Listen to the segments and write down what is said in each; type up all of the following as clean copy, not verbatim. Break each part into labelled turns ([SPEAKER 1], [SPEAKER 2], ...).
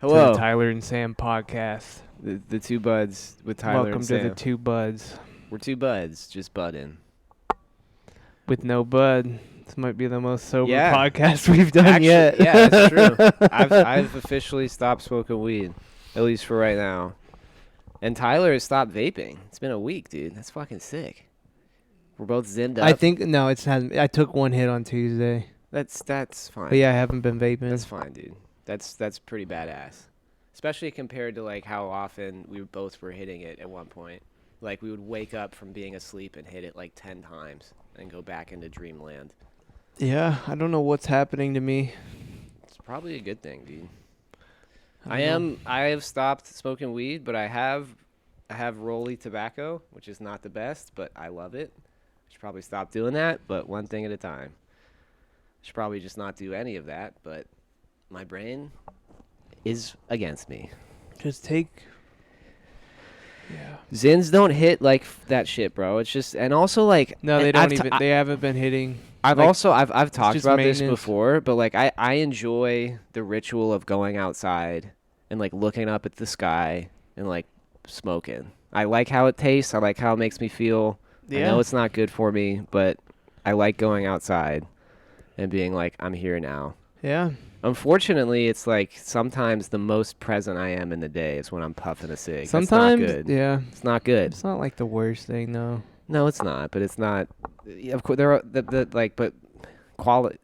[SPEAKER 1] Hello.
[SPEAKER 2] To the Tyler and Sam podcast.
[SPEAKER 1] The two buds with Tyler
[SPEAKER 2] Welcome
[SPEAKER 1] and
[SPEAKER 2] to
[SPEAKER 1] Sam.
[SPEAKER 2] the two buds
[SPEAKER 1] We're two buds, just budding.
[SPEAKER 2] with no bud. This might be the most sober
[SPEAKER 1] Yeah.
[SPEAKER 2] podcast we've done yet.
[SPEAKER 1] Yeah, that's true. I've officially stopped smoking weed, at least for right now. And Tyler has stopped vaping. It's been a week, dude. That's fucking sick. We're both zinned up.
[SPEAKER 2] I think no, it's hasn't. I took one hit on Tuesday,
[SPEAKER 1] That's fine.
[SPEAKER 2] but yeah, I haven't been vaping.
[SPEAKER 1] That's fine, dude. That's pretty badass. Especially compared to like how often we both were hitting it at one point. Like we would wake up from being asleep and hit it like 10 times and go back into dreamland.
[SPEAKER 2] Yeah, I don't know what's happening to me.
[SPEAKER 1] It's probably a good thing, dude.
[SPEAKER 2] I don't know.
[SPEAKER 1] I have stopped smoking weed, but I have Rolly tobacco, which is not the best, but I love it. I should probably stop doing that, but one thing at a time. I should probably just not do any of that, but my brain is against me.
[SPEAKER 2] Just take. Yeah.
[SPEAKER 1] Zins don't hit like that shit, bro. It's just, and also like
[SPEAKER 2] No, they
[SPEAKER 1] and
[SPEAKER 2] don't even. They haven't been hitting.
[SPEAKER 1] I've
[SPEAKER 2] like,
[SPEAKER 1] also I've talked
[SPEAKER 2] just
[SPEAKER 1] about this
[SPEAKER 2] maintenance.
[SPEAKER 1] before, but like I enjoy the ritual of going outside and like looking up at the sky and like smoking. I like how it tastes. I like how it makes me feel. I know it's not good for me, but I like going outside and being like, I'm here now.
[SPEAKER 2] Yeah.
[SPEAKER 1] Unfortunately, it's like sometimes the most present I am in the day is when I'm puffing a cig.
[SPEAKER 2] Sometimes.
[SPEAKER 1] That's not good.
[SPEAKER 2] Yeah.
[SPEAKER 1] It's not good.
[SPEAKER 2] It's not like the worst thing though.
[SPEAKER 1] No, it's not. But it's not. Of course, there are but quality.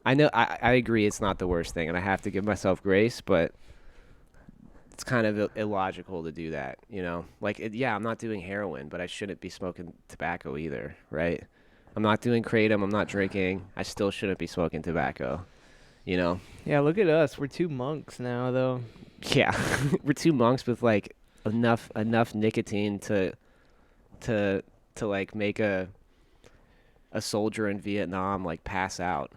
[SPEAKER 1] I know. I agree. It's not the worst thing, and I have to give myself grace. But it's kind of illogical to do that. You know, like yeah, I'm not doing heroin, but I shouldn't be smoking tobacco either, right? I'm not doing kratom. I'm not drinking. I still shouldn't be smoking tobacco. You know.
[SPEAKER 2] Yeah, look at us. We're two monks now, though.
[SPEAKER 1] Yeah, we're two monks with like enough nicotine to like make a soldier in Vietnam like pass out.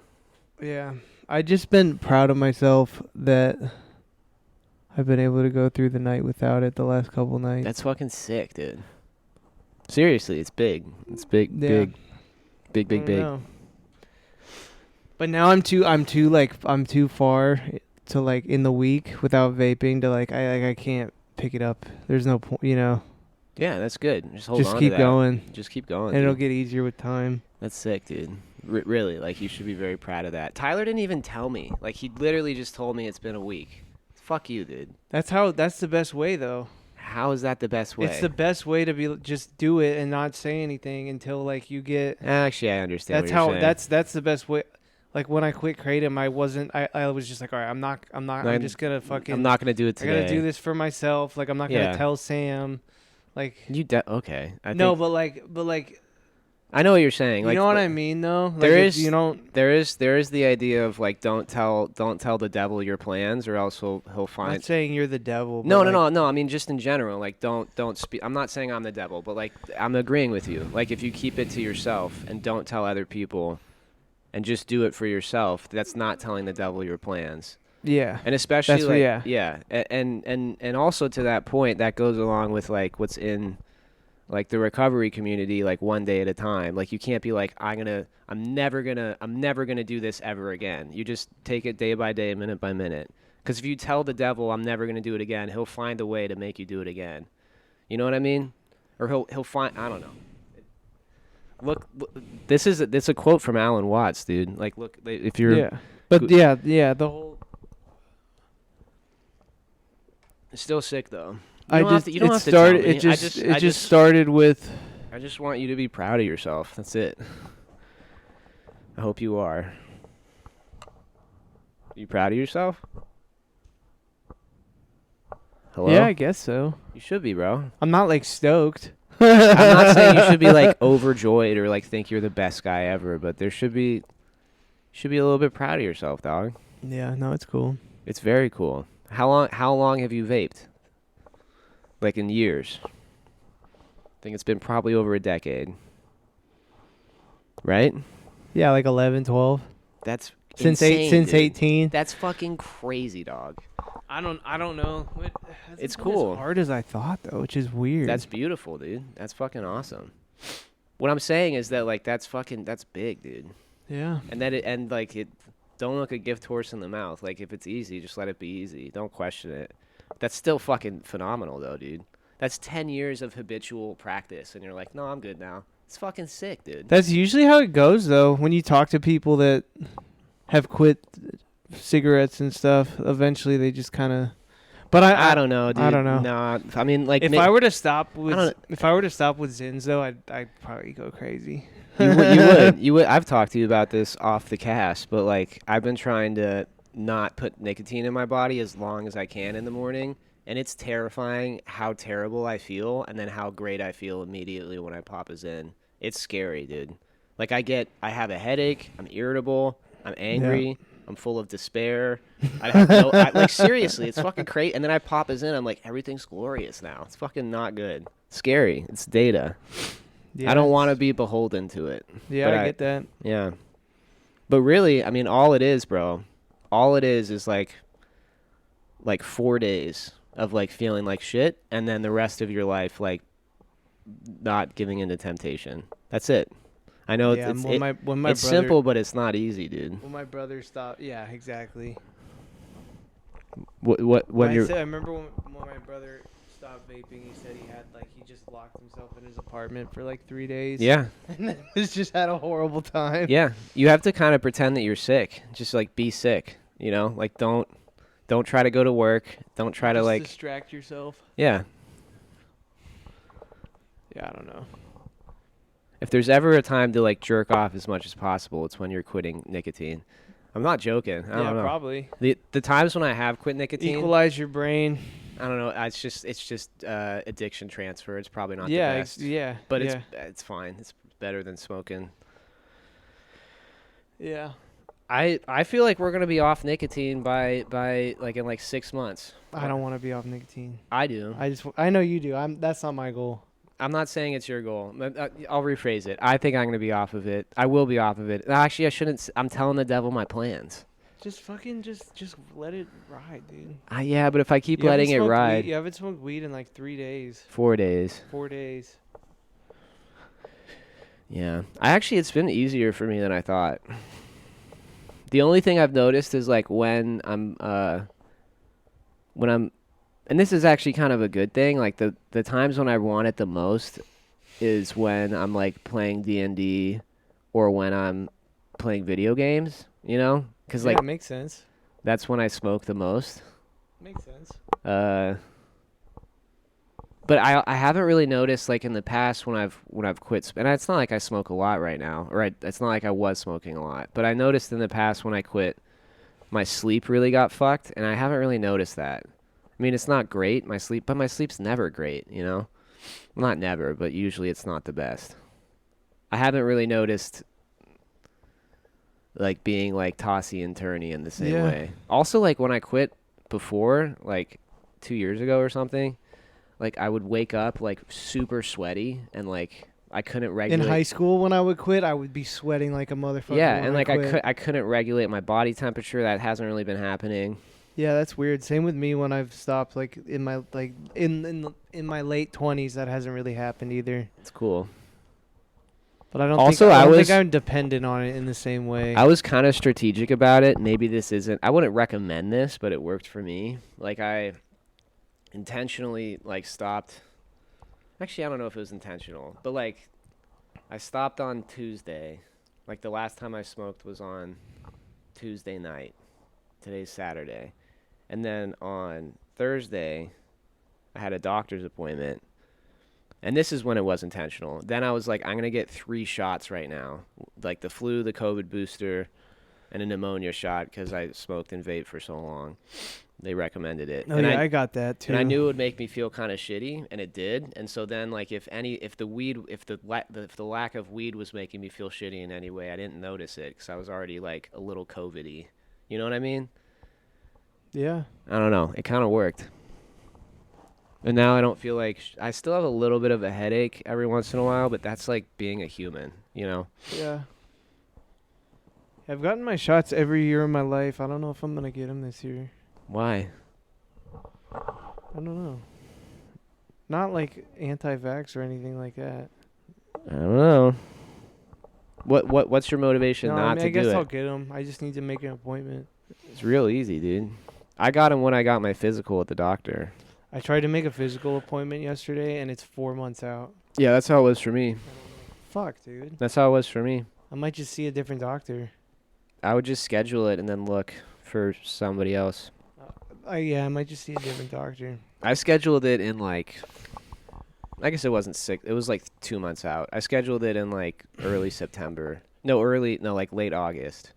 [SPEAKER 2] Yeah, I just been proud of myself that I've been able to go through the night without it the last couple nights.
[SPEAKER 1] That's fucking sick, dude. Seriously, it's big. It's big,
[SPEAKER 2] Yeah.
[SPEAKER 1] big.
[SPEAKER 2] I don't know. But now I'm too far to like in the week without vaping to like I can't pick it up. There's no point, you know.
[SPEAKER 1] Yeah, that's good. Just hold
[SPEAKER 2] Just
[SPEAKER 1] on
[SPEAKER 2] keep
[SPEAKER 1] to that.
[SPEAKER 2] going,
[SPEAKER 1] Just keep going.
[SPEAKER 2] and it'll
[SPEAKER 1] dude.
[SPEAKER 2] get easier with time.
[SPEAKER 1] That's sick, dude. Really, like you should be very proud of that. Tyler didn't even tell me. Like he literally just told me it's been a week. Fuck you, dude.
[SPEAKER 2] That's the best way though.
[SPEAKER 1] How is that the best way?
[SPEAKER 2] It's the best way to be just do it and not say anything until like you get.
[SPEAKER 1] Actually, I understand.
[SPEAKER 2] That's
[SPEAKER 1] what you're
[SPEAKER 2] how.
[SPEAKER 1] saying.
[SPEAKER 2] That's the best way. Like when I quit kratom, I wasn't. I was just like, all right, I'm not. I'm just gonna fucking.
[SPEAKER 1] I'm not gonna do it
[SPEAKER 2] I
[SPEAKER 1] today.
[SPEAKER 2] gotta do this for myself. Like I'm not
[SPEAKER 1] Yeah.
[SPEAKER 2] gonna tell Sam. Like
[SPEAKER 1] Okay.
[SPEAKER 2] no, but like
[SPEAKER 1] I know what you're saying.
[SPEAKER 2] you
[SPEAKER 1] Like,
[SPEAKER 2] know what I mean though. Like
[SPEAKER 1] there
[SPEAKER 2] if
[SPEAKER 1] is-
[SPEAKER 2] you don't.
[SPEAKER 1] There is the idea of like don't tell the devil your plans or else he'll
[SPEAKER 2] I'm
[SPEAKER 1] find.
[SPEAKER 2] not saying you're the devil. But
[SPEAKER 1] No. I mean just in general, like don't speak. I'm not saying I'm the devil, but like I'm agreeing with you. Like if you keep it to yourself and don't tell other people, and just do it for yourself, that's not telling the devil your plans.
[SPEAKER 2] Yeah.
[SPEAKER 1] And especially
[SPEAKER 2] That's
[SPEAKER 1] like
[SPEAKER 2] what- yeah.
[SPEAKER 1] and also to that point, that goes along with like what's in like the recovery community, like one day at a time. Like you can't be like I'm never gonna do this ever again. You just take it day by day, minute by minute. Because if you tell the devil I'm never gonna do it again, he'll find a way to make you do it again. You know what I mean? Or he'll find, I don't know. Look, this is a quote from Alan Watts, dude. Like look, if you're
[SPEAKER 2] Yeah. But yeah, the whole.
[SPEAKER 1] It's still sick though.
[SPEAKER 2] I
[SPEAKER 1] You don't have
[SPEAKER 2] just
[SPEAKER 1] to tell
[SPEAKER 2] started.
[SPEAKER 1] me.
[SPEAKER 2] It just
[SPEAKER 1] I just
[SPEAKER 2] started with.
[SPEAKER 1] I just want you to be proud of yourself. That's it. I hope you are. You proud of yourself? Hello?
[SPEAKER 2] Yeah, I guess so.
[SPEAKER 1] You should be, bro.
[SPEAKER 2] I'm not like stoked.
[SPEAKER 1] I'm not saying you should be like overjoyed or like think you're the best guy ever, but you should be a little bit proud of yourself, dog.
[SPEAKER 2] Yeah, no, it's cool.
[SPEAKER 1] It's very cool. How long have you vaped? Like in years? I think it's been probably over a decade. Right?
[SPEAKER 2] Yeah, like 11, 12.
[SPEAKER 1] That's
[SPEAKER 2] Since
[SPEAKER 1] insane, dude.
[SPEAKER 2] 18.
[SPEAKER 1] That's fucking crazy, dog.
[SPEAKER 2] I don't know.
[SPEAKER 1] It's cool.
[SPEAKER 2] As hard as I thought though, which is weird.
[SPEAKER 1] That's beautiful, dude. That's fucking awesome. What I'm saying is that like that's big, dude.
[SPEAKER 2] yeah.
[SPEAKER 1] And that it Don't look a gift horse in the mouth. Like, if it's easy, just let it be easy. Don't question it. That's still fucking phenomenal, though, dude. That's 10 years of habitual practice, and you're like, no, I'm good now. It's fucking sick, dude.
[SPEAKER 2] That's usually how it goes, though. When you talk to people that have quit cigarettes and stuff, eventually they just kind of. But
[SPEAKER 1] I don't know, dude.
[SPEAKER 2] I don't know.
[SPEAKER 1] Nah, I mean, like,
[SPEAKER 2] If I were to stop
[SPEAKER 1] I
[SPEAKER 2] with
[SPEAKER 1] don't-
[SPEAKER 2] Zins, though, I'd probably go crazy.
[SPEAKER 1] you would. I've talked to you about this off the cast, but like, I've been trying to not put nicotine in my body as long as I can in the morning, and it's terrifying how terrible I feel, and then how great I feel immediately when I pop a Zyn. It's scary, dude. Like, I have a headache. I'm irritable. I'm angry. I'm full of despair. Like, seriously, it's fucking crazy. And then I pop a Zyn. I'm like, everything's glorious now. It's fucking not good. Scary. It's data.
[SPEAKER 2] Yeah,
[SPEAKER 1] I don't want to be beholden to it.
[SPEAKER 2] Yeah,
[SPEAKER 1] but
[SPEAKER 2] I get that.
[SPEAKER 1] Yeah. But really, I mean, all it is, bro, all it is like 4 days of, like, feeling like shit, and then the rest of your life, like, not giving into temptation. That's it. I know
[SPEAKER 2] Yeah,
[SPEAKER 1] it's
[SPEAKER 2] when my brother,
[SPEAKER 1] simple, but it's not easy, dude.
[SPEAKER 2] When my brother stopped, yeah, exactly.
[SPEAKER 1] When
[SPEAKER 2] I
[SPEAKER 1] you're
[SPEAKER 2] remember when my brother stopped vaping, he said he just locked himself in his apartment for like 3 days.
[SPEAKER 1] yeah.
[SPEAKER 2] And then just had a horrible time.
[SPEAKER 1] Yeah, you have to kind of pretend that you're sick. Just, like, be sick, you know? Like, don't try to go to work. Don't try to,
[SPEAKER 2] Just
[SPEAKER 1] like,
[SPEAKER 2] distract yourself.
[SPEAKER 1] yeah.
[SPEAKER 2] Yeah, I don't know.
[SPEAKER 1] If there's ever a time to, like, jerk off as much as possible, it's when you're quitting nicotine. I'm not joking. I don't know.
[SPEAKER 2] Probably.
[SPEAKER 1] The times when I have quit nicotine,
[SPEAKER 2] Equalize your brain.
[SPEAKER 1] I don't know. It's just addiction transfer. It's probably not
[SPEAKER 2] Yeah,
[SPEAKER 1] the best.
[SPEAKER 2] yeah.
[SPEAKER 1] But
[SPEAKER 2] yeah.
[SPEAKER 1] it's fine. It's better than smoking.
[SPEAKER 2] Yeah.
[SPEAKER 1] I feel like we're gonna be off nicotine by like in like 6 months.
[SPEAKER 2] I don't want to be off nicotine.
[SPEAKER 1] I do.
[SPEAKER 2] I know you do. That's not my goal.
[SPEAKER 1] I'm not saying it's your goal. I'll rephrase it. I think I'm gonna be off of it. I will be off of it. Actually, I shouldn't. I'm telling the devil my plans.
[SPEAKER 2] Just fucking just let it ride, dude.
[SPEAKER 1] Yeah, but if I keep
[SPEAKER 2] You haven't
[SPEAKER 1] letting it
[SPEAKER 2] smoked
[SPEAKER 1] ride,
[SPEAKER 2] weed- You haven't smoked weed in like 3 days.
[SPEAKER 1] 4 days.
[SPEAKER 2] 4 days.
[SPEAKER 1] Yeah. It's been easier for me than I thought. The only thing I've noticed is, like, when I'm and this is actually kind of a good thing, like the times when I want it the most is when I'm, like, playing D&D or when I'm playing video games, you know? Cuz, like,
[SPEAKER 2] it makes sense.
[SPEAKER 1] that's when I smoke the most.
[SPEAKER 2] Makes sense.
[SPEAKER 1] But I haven't really noticed, like, in the past when I've quit, and it's not like I smoke a lot right now, or it's not like I was smoking a lot. But I noticed in the past when I quit, my sleep really got fucked, and I haven't really noticed that. I mean, it's not great, but my sleep's never great, you know? Not never, but usually it's not the best. I haven't really noticed, like, being, like, tossy and turny in the same
[SPEAKER 2] Yeah.
[SPEAKER 1] way. Also, like, when I quit before, like 2 years ago or something, like, I would wake up, like, super sweaty, and, like, I couldn't
[SPEAKER 2] In
[SPEAKER 1] regulate.
[SPEAKER 2] high school, when I would quit, I would be sweating like a motherfucker.
[SPEAKER 1] Yeah,
[SPEAKER 2] when
[SPEAKER 1] and, like,
[SPEAKER 2] quit.
[SPEAKER 1] I couldn't regulate my body temperature. That hasn't really been happening.
[SPEAKER 2] Yeah, that's weird. Same with me when I've stopped. Like in my in my late 20s, that hasn't really happened either.
[SPEAKER 1] It's cool.
[SPEAKER 2] But I don't
[SPEAKER 1] Also,
[SPEAKER 2] think I don't
[SPEAKER 1] was-
[SPEAKER 2] think I'm dependent on it in the same way.
[SPEAKER 1] I was kind of strategic about it. Maybe this isn't. I wouldn't recommend this, but it worked for me. Like, I intentionally, like, stopped. Actually, I don't know if it was intentional, but, like, I stopped on Tuesday. Like, the last time I smoked was on Tuesday night. Today's Saturday. And then on Thursday, I had a doctor's appointment. And this is when it was intentional. Then I was like, I'm going to get 3 shots right now. Like, the flu, the COVID booster, and a pneumonia shot, because I smoked and vaped for so long. They recommended it.
[SPEAKER 2] Oh,
[SPEAKER 1] and
[SPEAKER 2] yeah, I got that too.
[SPEAKER 1] And I knew it would make me feel kind of shitty, and it did. And so then, like, if the lack of weed was making me feel shitty in any way, I didn't notice it, because I was already, like, a little COVID-y. You know what I mean?
[SPEAKER 2] Yeah.
[SPEAKER 1] I don't know. It kind of worked. And now I don't feel like I still have a little bit of a headache every once in a while, but that's like being a human, you know?
[SPEAKER 2] Yeah. I've gotten my shots every year in my life. I don't know if I'm going to get them this year.
[SPEAKER 1] Why?
[SPEAKER 2] I don't know. Not like anti-vax or anything like that.
[SPEAKER 1] I don't know. What's your motivation
[SPEAKER 2] No,
[SPEAKER 1] not
[SPEAKER 2] I mean,
[SPEAKER 1] to
[SPEAKER 2] I guess
[SPEAKER 1] do it?
[SPEAKER 2] I'll get them. I just need to make an appointment.
[SPEAKER 1] It's real easy, dude. I got him when I got my physical at the doctor.
[SPEAKER 2] I tried to make a physical appointment yesterday, and it's 4 months out.
[SPEAKER 1] Yeah, that's how it was for me.
[SPEAKER 2] Fuck, dude.
[SPEAKER 1] That's how it was for me.
[SPEAKER 2] I might just see a different doctor.
[SPEAKER 1] I would just schedule it and then look for somebody else.
[SPEAKER 2] Yeah, I might just see a different doctor.
[SPEAKER 1] I scheduled it in like, I guess it wasn't 6. It was like 2 months out. I scheduled it in like early September. No, like late August.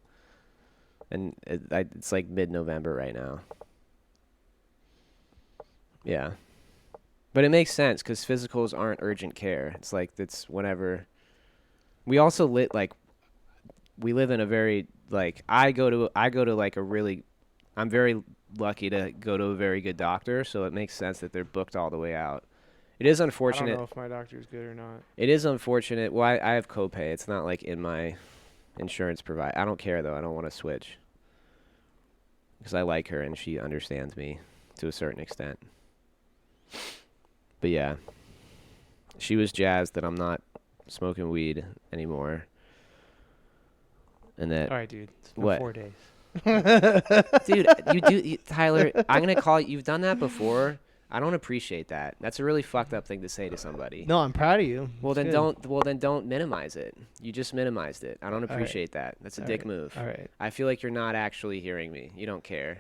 [SPEAKER 1] And it's like mid-November right now. Yeah. But it makes sense because physicals aren't urgent care. It's like it's whenever. We also we live in a very like I go to like a really, I'm very lucky to go to a very good doctor, so it makes sense that they're booked all the way out. It is
[SPEAKER 2] I don't
[SPEAKER 1] unfortunate.
[SPEAKER 2] know if my doctor's good or not.
[SPEAKER 1] It is unfortunate. Well, I have copay. It's not like in my insurance provide. I don't care though. I don't want to switch because I like her and she understands me to a certain extent. But yeah, she was jazzed that I'm not smoking weed anymore. And that,
[SPEAKER 2] All right, dude. It's been
[SPEAKER 1] What?
[SPEAKER 2] 4 days.
[SPEAKER 1] dude, Tyler, I'm going to call you. You've done that before. I don't appreciate that. That's a really fucked up thing to say to somebody.
[SPEAKER 2] No, I'm proud of you.
[SPEAKER 1] Well,
[SPEAKER 2] It's
[SPEAKER 1] then
[SPEAKER 2] good.
[SPEAKER 1] don't minimize it. You just minimized it. I don't
[SPEAKER 2] right.
[SPEAKER 1] appreciate that. That's a
[SPEAKER 2] All
[SPEAKER 1] dick
[SPEAKER 2] right.
[SPEAKER 1] move.
[SPEAKER 2] All right.
[SPEAKER 1] I feel like you're not actually hearing me. You don't care.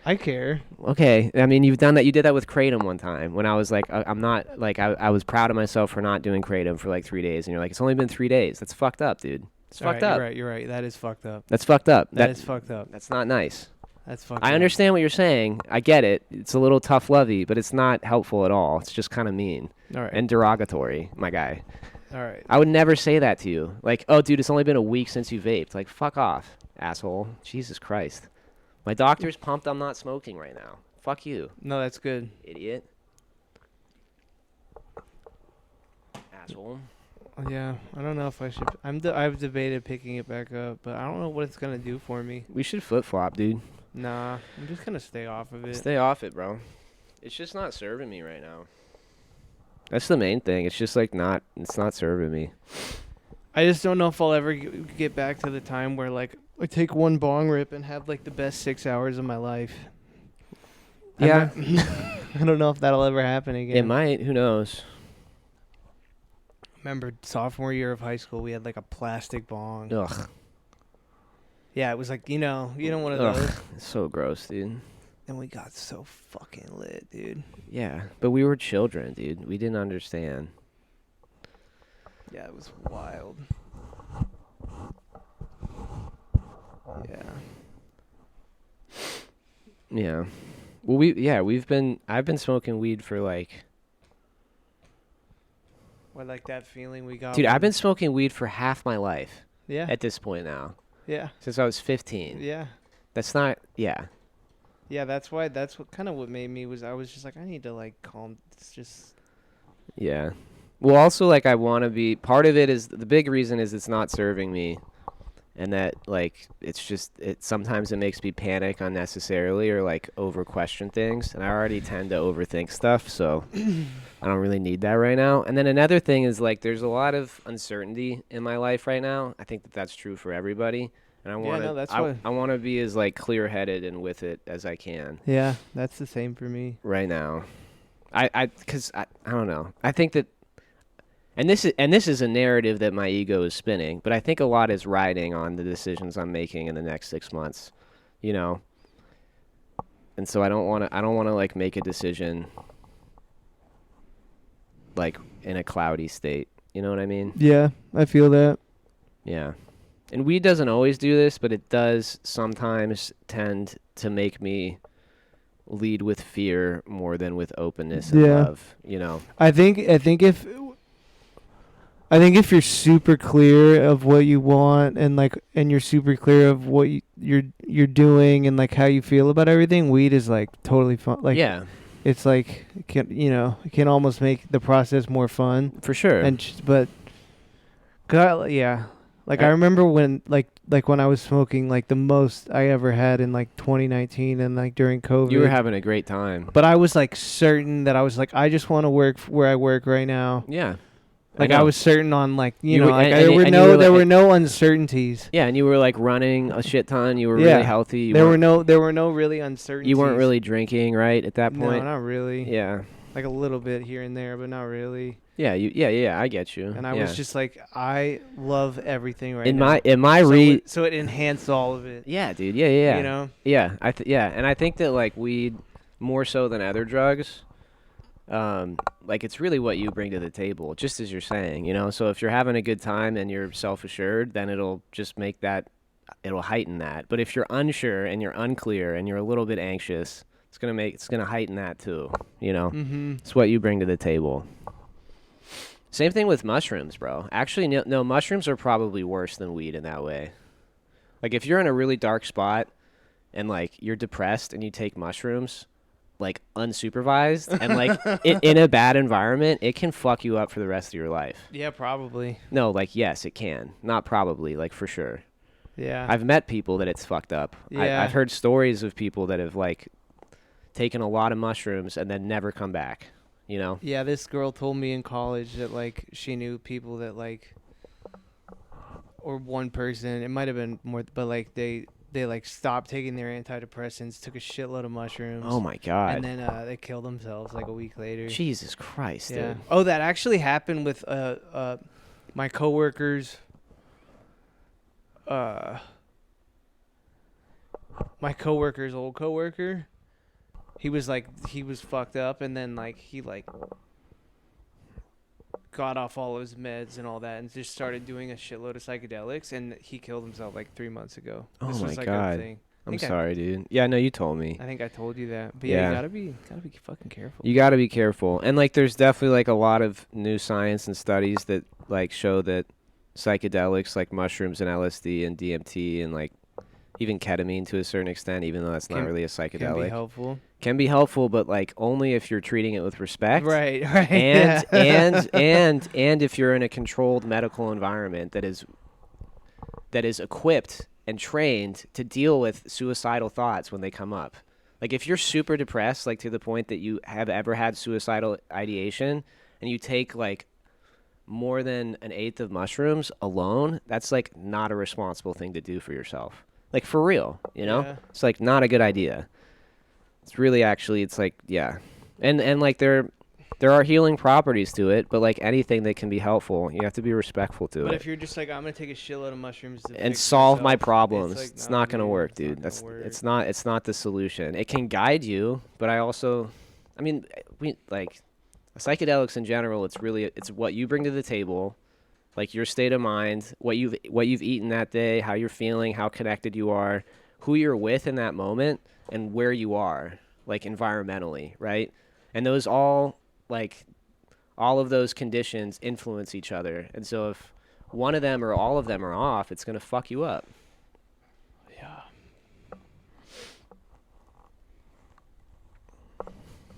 [SPEAKER 2] I care.
[SPEAKER 1] Okay. I mean, you've done that. You did that with Kratom one time when I was like, I'm not like, I was proud of myself for not doing Kratom for like 3 days. And you're like, it's only been 3 days. That's fucked up, dude. It's
[SPEAKER 2] All
[SPEAKER 1] fucked
[SPEAKER 2] right,
[SPEAKER 1] up.
[SPEAKER 2] You're right. That is fucked up.
[SPEAKER 1] That's fucked up.
[SPEAKER 2] That is fucked up.
[SPEAKER 1] That's not nice.
[SPEAKER 2] That's fucked up.
[SPEAKER 1] I understand what you're saying. I get it. It's a little tough lovey, but it's not helpful at all. It's just kind of mean
[SPEAKER 2] All right.
[SPEAKER 1] and derogatory, my guy.
[SPEAKER 2] All right.
[SPEAKER 1] I would never say that to you. Like, oh, dude, it's only been a week since you vaped. Like, fuck off, asshole. Jesus Christ. My doctor's pumped I'm not smoking right now. Fuck you,
[SPEAKER 2] No, that's good.
[SPEAKER 1] idiot. Asshole.
[SPEAKER 2] Yeah, I don't know if I should. I've debated picking it back up, but I don't know what it's gonna do for me.
[SPEAKER 1] We should flip-flop, dude.
[SPEAKER 2] Nah, I'm just gonna stay off of it.
[SPEAKER 1] Stay off it, bro. It's just not serving me right now. That's the main thing. It's just like it's not serving me.
[SPEAKER 2] I just don't know if I'll ever get back to the time where like I take one bong rip and have like the best 6 hours of my life.
[SPEAKER 1] Yeah.
[SPEAKER 2] I don't know if that'll ever happen again.
[SPEAKER 1] It might. Who knows?
[SPEAKER 2] Remember sophomore year of high school, we had like a plastic bong.
[SPEAKER 1] Ugh.
[SPEAKER 2] Yeah, it was like, one of those.
[SPEAKER 1] Ugh. It's so gross, dude.
[SPEAKER 2] And we got so fucking lit, dude.
[SPEAKER 1] Yeah, but we were children, dude. We didn't understand.
[SPEAKER 2] Yeah, it was wild. Yeah.
[SPEAKER 1] Yeah. Well, I've been smoking weed for like,
[SPEAKER 2] What, like that feeling we got?
[SPEAKER 1] dude, I've been smoking weed for half my life
[SPEAKER 2] Yeah.
[SPEAKER 1] at this point now,
[SPEAKER 2] Yeah.
[SPEAKER 1] since I was 15.
[SPEAKER 2] Yeah.
[SPEAKER 1] That's not, yeah.
[SPEAKER 2] Yeah, that's what made me I was just like, I need to like calm. It's just.
[SPEAKER 1] Yeah. Well, also, like, I want to be, part of it is, the big reason is it's not serving me. And that, like, sometimes it makes me panic unnecessarily or, like, over-question things. And I already tend to overthink stuff, so I don't really need that right now. And then another thing is, like, there's a lot of uncertainty in my life right now. I think that's true for everybody. And I want to be as, like, clear-headed and with it as I can.
[SPEAKER 2] Yeah, that's the same for me.
[SPEAKER 1] Right now. Because I don't know. I think that, and this is a narrative that my ego is spinning, but I think a lot is riding on the decisions I'm making in the next 6 months, you know. And so I don't want to like make a decision like in a cloudy state. You know what I mean?
[SPEAKER 2] Yeah, I feel that.
[SPEAKER 1] Yeah. And weed doesn't always do this, but it does sometimes tend to make me lead with fear more than with openness and love, you know.
[SPEAKER 2] I think if you're super clear of what you want and you're super clear of what you're doing and like how you feel about everything, weed is like totally fun. Like,
[SPEAKER 1] yeah,
[SPEAKER 2] it's like it can almost make the process more fun.
[SPEAKER 1] for sure.
[SPEAKER 2] I remember when when I was smoking, like the most I ever had in like 2019 and like during COVID.
[SPEAKER 1] You were having a great time.
[SPEAKER 2] But I was like certain that I was like, I just want to work where I work right now.
[SPEAKER 1] Yeah.
[SPEAKER 2] Like I
[SPEAKER 1] know.
[SPEAKER 2] was certain on like
[SPEAKER 1] You
[SPEAKER 2] know
[SPEAKER 1] were-
[SPEAKER 2] like
[SPEAKER 1] and-
[SPEAKER 2] there
[SPEAKER 1] and-
[SPEAKER 2] were
[SPEAKER 1] and you
[SPEAKER 2] no
[SPEAKER 1] were
[SPEAKER 2] there
[SPEAKER 1] like-
[SPEAKER 2] were no uncertainties.
[SPEAKER 1] Yeah, and you were like running a shit ton. You were
[SPEAKER 2] Yeah.
[SPEAKER 1] really healthy. You
[SPEAKER 2] There
[SPEAKER 1] weren't-
[SPEAKER 2] were no really uncertainties.
[SPEAKER 1] You weren't really drinking, right, at that point?
[SPEAKER 2] No, not really.
[SPEAKER 1] Yeah.
[SPEAKER 2] Like a little bit here and there, but not really.
[SPEAKER 1] Yeah, yeah, I get you.
[SPEAKER 2] And I
[SPEAKER 1] yeah.
[SPEAKER 2] was just like, I love everything right
[SPEAKER 1] in
[SPEAKER 2] now.
[SPEAKER 1] my
[SPEAKER 2] so
[SPEAKER 1] read.
[SPEAKER 2] so it enhanced all of it.
[SPEAKER 1] Yeah, dude. Yeah.
[SPEAKER 2] You know?
[SPEAKER 1] Yeah, and I think that like weed more so than other drugs, like it's really what you bring to the table, just as you're saying, you know. So if you're having a good time and you're self-assured, then it'll just make that, it'll heighten that. But if you're unsure and you're unclear and you're a little bit anxious, it's gonna heighten that too, you know.
[SPEAKER 2] Mm-hmm.
[SPEAKER 1] It's what you bring to the table. Same thing with mushrooms, bro. Actually, no, mushrooms are probably worse than weed in that way. Like if you're in a really dark spot and like you're depressed and you take mushrooms, like unsupervised and like in a bad environment, it can fuck you up for the rest of your life.
[SPEAKER 2] Yeah, probably.
[SPEAKER 1] No, like yes, it can. Not probably, like for sure.
[SPEAKER 2] Yeah.
[SPEAKER 1] I've met people that it's fucked up.
[SPEAKER 2] Yeah.
[SPEAKER 1] I've heard stories of people that have like taken a lot of mushrooms and then never come back, you know?
[SPEAKER 2] Yeah, this girl told me in college that like she knew people that like, or one person, it might have been more, but like they like stopped taking their antidepressants, took a shitload of mushrooms.
[SPEAKER 1] Oh my God.
[SPEAKER 2] And then they killed themselves like a week later.
[SPEAKER 1] Jesus Christ,
[SPEAKER 2] Yeah.
[SPEAKER 1] dude.
[SPEAKER 2] Oh, that actually happened with my coworker's old coworker. He was fucked up, and then like he like got off all his meds and all that, and just started doing a shitload of psychedelics, and he killed himself like 3 months ago.
[SPEAKER 1] Oh
[SPEAKER 2] This
[SPEAKER 1] my
[SPEAKER 2] was, like,
[SPEAKER 1] God.
[SPEAKER 2] A thing.
[SPEAKER 1] I'm sorry, dude. Yeah, no, you told me.
[SPEAKER 2] I think I told you that, but
[SPEAKER 1] Yeah.
[SPEAKER 2] you gotta be fucking careful.
[SPEAKER 1] You got to be careful. And like there's definitely like a lot of new science and studies that like show that psychedelics like mushrooms and LSD and DMT and like even ketamine to a certain extent, even though that's not
[SPEAKER 2] Can-
[SPEAKER 1] really a
[SPEAKER 2] Can be
[SPEAKER 1] psychedelic,
[SPEAKER 2] helpful.
[SPEAKER 1] can be helpful, but like only if you're treating it with respect.
[SPEAKER 2] Right.
[SPEAKER 1] And
[SPEAKER 2] yeah.
[SPEAKER 1] and if you're in a controlled medical environment that is equipped and trained to deal with suicidal thoughts when they come up. Like if you're super depressed, like to the point that you have ever had suicidal ideation, and you take like more than an eighth of mushrooms alone, that's like not a responsible thing to do for yourself. Like for real, you know?
[SPEAKER 2] Yeah.
[SPEAKER 1] It's like not a good idea. It's really actually, it's like, yeah. And like there are healing properties to it, but like anything that can be helpful, you have to be respectful to
[SPEAKER 2] But
[SPEAKER 1] it.
[SPEAKER 2] if you're just like, I'm gonna take a shitload of mushrooms to
[SPEAKER 1] And
[SPEAKER 2] fix
[SPEAKER 1] solve my
[SPEAKER 2] myself,
[SPEAKER 1] problems.
[SPEAKER 2] like,
[SPEAKER 1] It's
[SPEAKER 2] nah,
[SPEAKER 1] not gonna
[SPEAKER 2] dude,
[SPEAKER 1] work,
[SPEAKER 2] it's not
[SPEAKER 1] dude.
[SPEAKER 2] gonna
[SPEAKER 1] That's
[SPEAKER 2] work.
[SPEAKER 1] it's not the solution. It can guide you, but I mean, we like psychedelics in general. It's what you bring to the table, like your state of mind, what you've eaten that day, how you're feeling, how connected you are, who you're with in that moment, and where you are, like environmentally, right? And those all of those conditions influence each other. And so if one of them or all of them are off, it's going to fuck you up.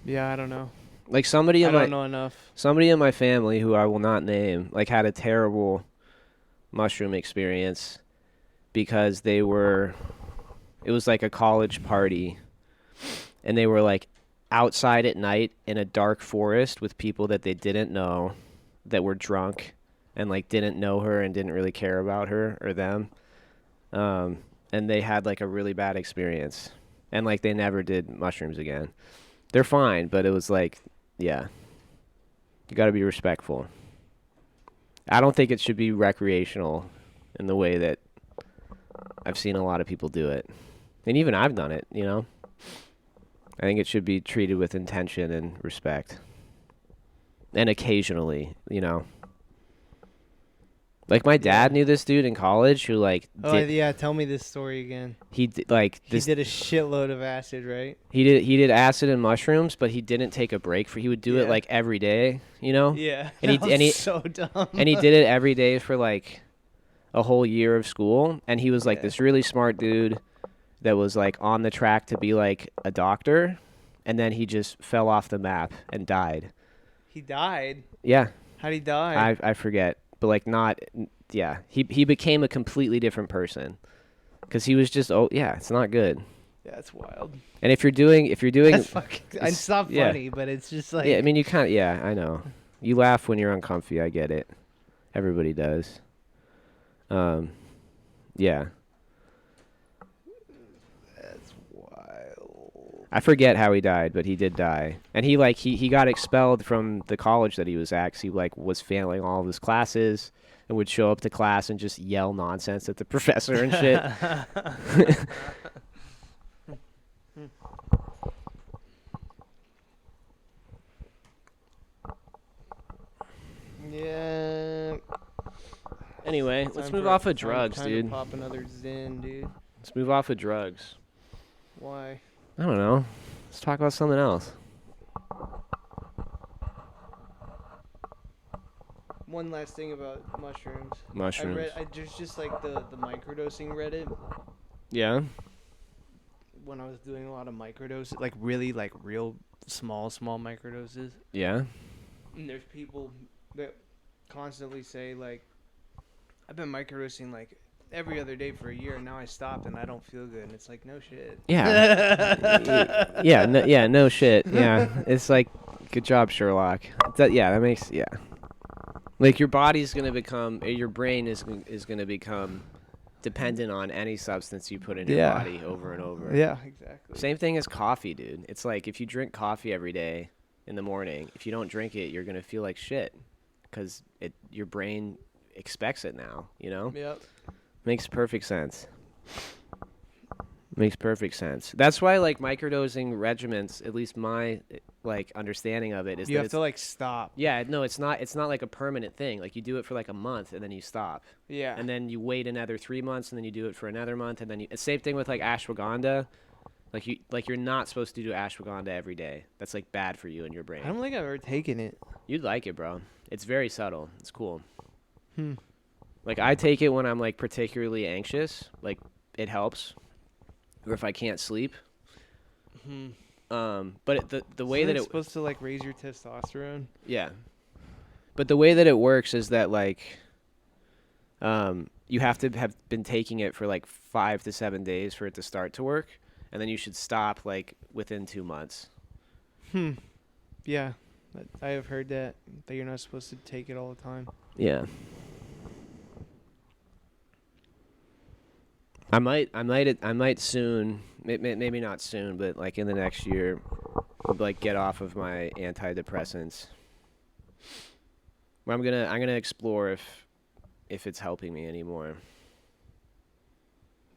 [SPEAKER 2] Yeah, I don't know.
[SPEAKER 1] Like somebody
[SPEAKER 2] I
[SPEAKER 1] in
[SPEAKER 2] don't know enough.
[SPEAKER 1] somebody in my family who I will not name, like had a terrible mushroom experience because it was like a college party and they were like outside at night in a dark forest with people that they didn't know that were drunk and like didn't know her and didn't really care about her or them. And they had like a really bad experience and like they never did mushrooms again. They're fine, but it was like, yeah, you got to be respectful. I don't think it should be recreational in the way that I've seen a lot of people do it. And even I've done it, you know? I think it should be treated with intention and respect. And occasionally, you know? Like my dad knew this dude in college who like
[SPEAKER 2] Yeah, tell me this story again.
[SPEAKER 1] he did like this
[SPEAKER 2] He did a shitload of acid, right?
[SPEAKER 1] he did acid and mushrooms, but he didn't take a break he would do it
[SPEAKER 2] Yeah.
[SPEAKER 1] like every day, you know?
[SPEAKER 2] Yeah.
[SPEAKER 1] And he-
[SPEAKER 2] That was
[SPEAKER 1] and he-
[SPEAKER 2] so dumb.
[SPEAKER 1] And he did it every day for like a whole year of school, and he was like
[SPEAKER 2] Yeah.
[SPEAKER 1] this really smart dude that was like on the track to be like a doctor, and then he just fell off the map and died.
[SPEAKER 2] He died.
[SPEAKER 1] Yeah,
[SPEAKER 2] How'd he die?
[SPEAKER 1] I forget, but like not yeah, he became a completely different person because he was just it's not good.
[SPEAKER 2] Yeah, that's wild.
[SPEAKER 1] And if you're doing
[SPEAKER 2] That's fucking.
[SPEAKER 1] It's-
[SPEAKER 2] It's not
[SPEAKER 1] yeah.
[SPEAKER 2] funny, but it's just like.
[SPEAKER 1] yeah, I mean you kind of I know. You laugh when you're uncomfy. I get it. Everybody does. Yeah.
[SPEAKER 2] That's wild.
[SPEAKER 1] I forget how he died, but he did die. And he got expelled from the college that he was at 'cause he like was failing all of his classes and would show up to class and just yell nonsense at the professor and shit.
[SPEAKER 2] Yeah.
[SPEAKER 1] Anyway, let's move off of drugs, dude.
[SPEAKER 2] Pop another Zin, dude.
[SPEAKER 1] Let's move off of drugs.
[SPEAKER 2] Why?
[SPEAKER 1] I don't know. Let's talk about something else.
[SPEAKER 2] One last thing about mushrooms.
[SPEAKER 1] Mushrooms.
[SPEAKER 2] There's just like the microdosing Reddit.
[SPEAKER 1] Yeah.
[SPEAKER 2] When I was doing a lot of microdoses, like really like real small microdoses.
[SPEAKER 1] Yeah.
[SPEAKER 2] And there's people that constantly say like, I've been microdosing like every other day for a year, and now I stopped and I don't feel good. And it's like, no shit.
[SPEAKER 1] Yeah. Yeah. No shit. Yeah. It's like, good job, Sherlock. That makes like your body's gonna become, your brain is gonna become dependent on any substance you put in your body over and over.
[SPEAKER 2] Yeah, exactly.
[SPEAKER 1] Same thing as coffee, dude. It's like if you drink coffee every day in the morning, if you don't drink it, you're gonna feel like shit because your brain expects it now. You know.
[SPEAKER 2] Yep.
[SPEAKER 1] Makes perfect sense. Makes perfect sense. That's why like microdosing regimens, at least my like understanding of it is
[SPEAKER 2] You
[SPEAKER 1] that
[SPEAKER 2] have to like stop.
[SPEAKER 1] yeah, no, it's not like a permanent thing. Like you do it for like a month and then you stop.
[SPEAKER 2] Yeah.
[SPEAKER 1] And then you wait another 3 months and then you do it for another month and then same thing with like ashwagandha. Like you're not supposed to do ashwagandha every day. That's like bad for you and your brain.
[SPEAKER 2] I don't think I've ever taken it.
[SPEAKER 1] You'd like it, bro. It's very subtle. It's cool.
[SPEAKER 2] Hmm.
[SPEAKER 1] Like I take it when I'm like particularly anxious, like it helps, or if I can't sleep.
[SPEAKER 2] Hmm.
[SPEAKER 1] But the way that
[SPEAKER 2] it's
[SPEAKER 1] it
[SPEAKER 2] supposed to like raise your testosterone.
[SPEAKER 1] yeah, but the way that it works is that like, you have to have been taking it for like 5 to 7 days for it to start to work, and then you should stop like within 2 months.
[SPEAKER 2] Yeah, I have heard that you're not supposed to take it all the time.
[SPEAKER 1] Yeah. I might soon, maybe not soon, but like in the next year, like get off of my antidepressants. I'm gonna explore if it's helping me anymore.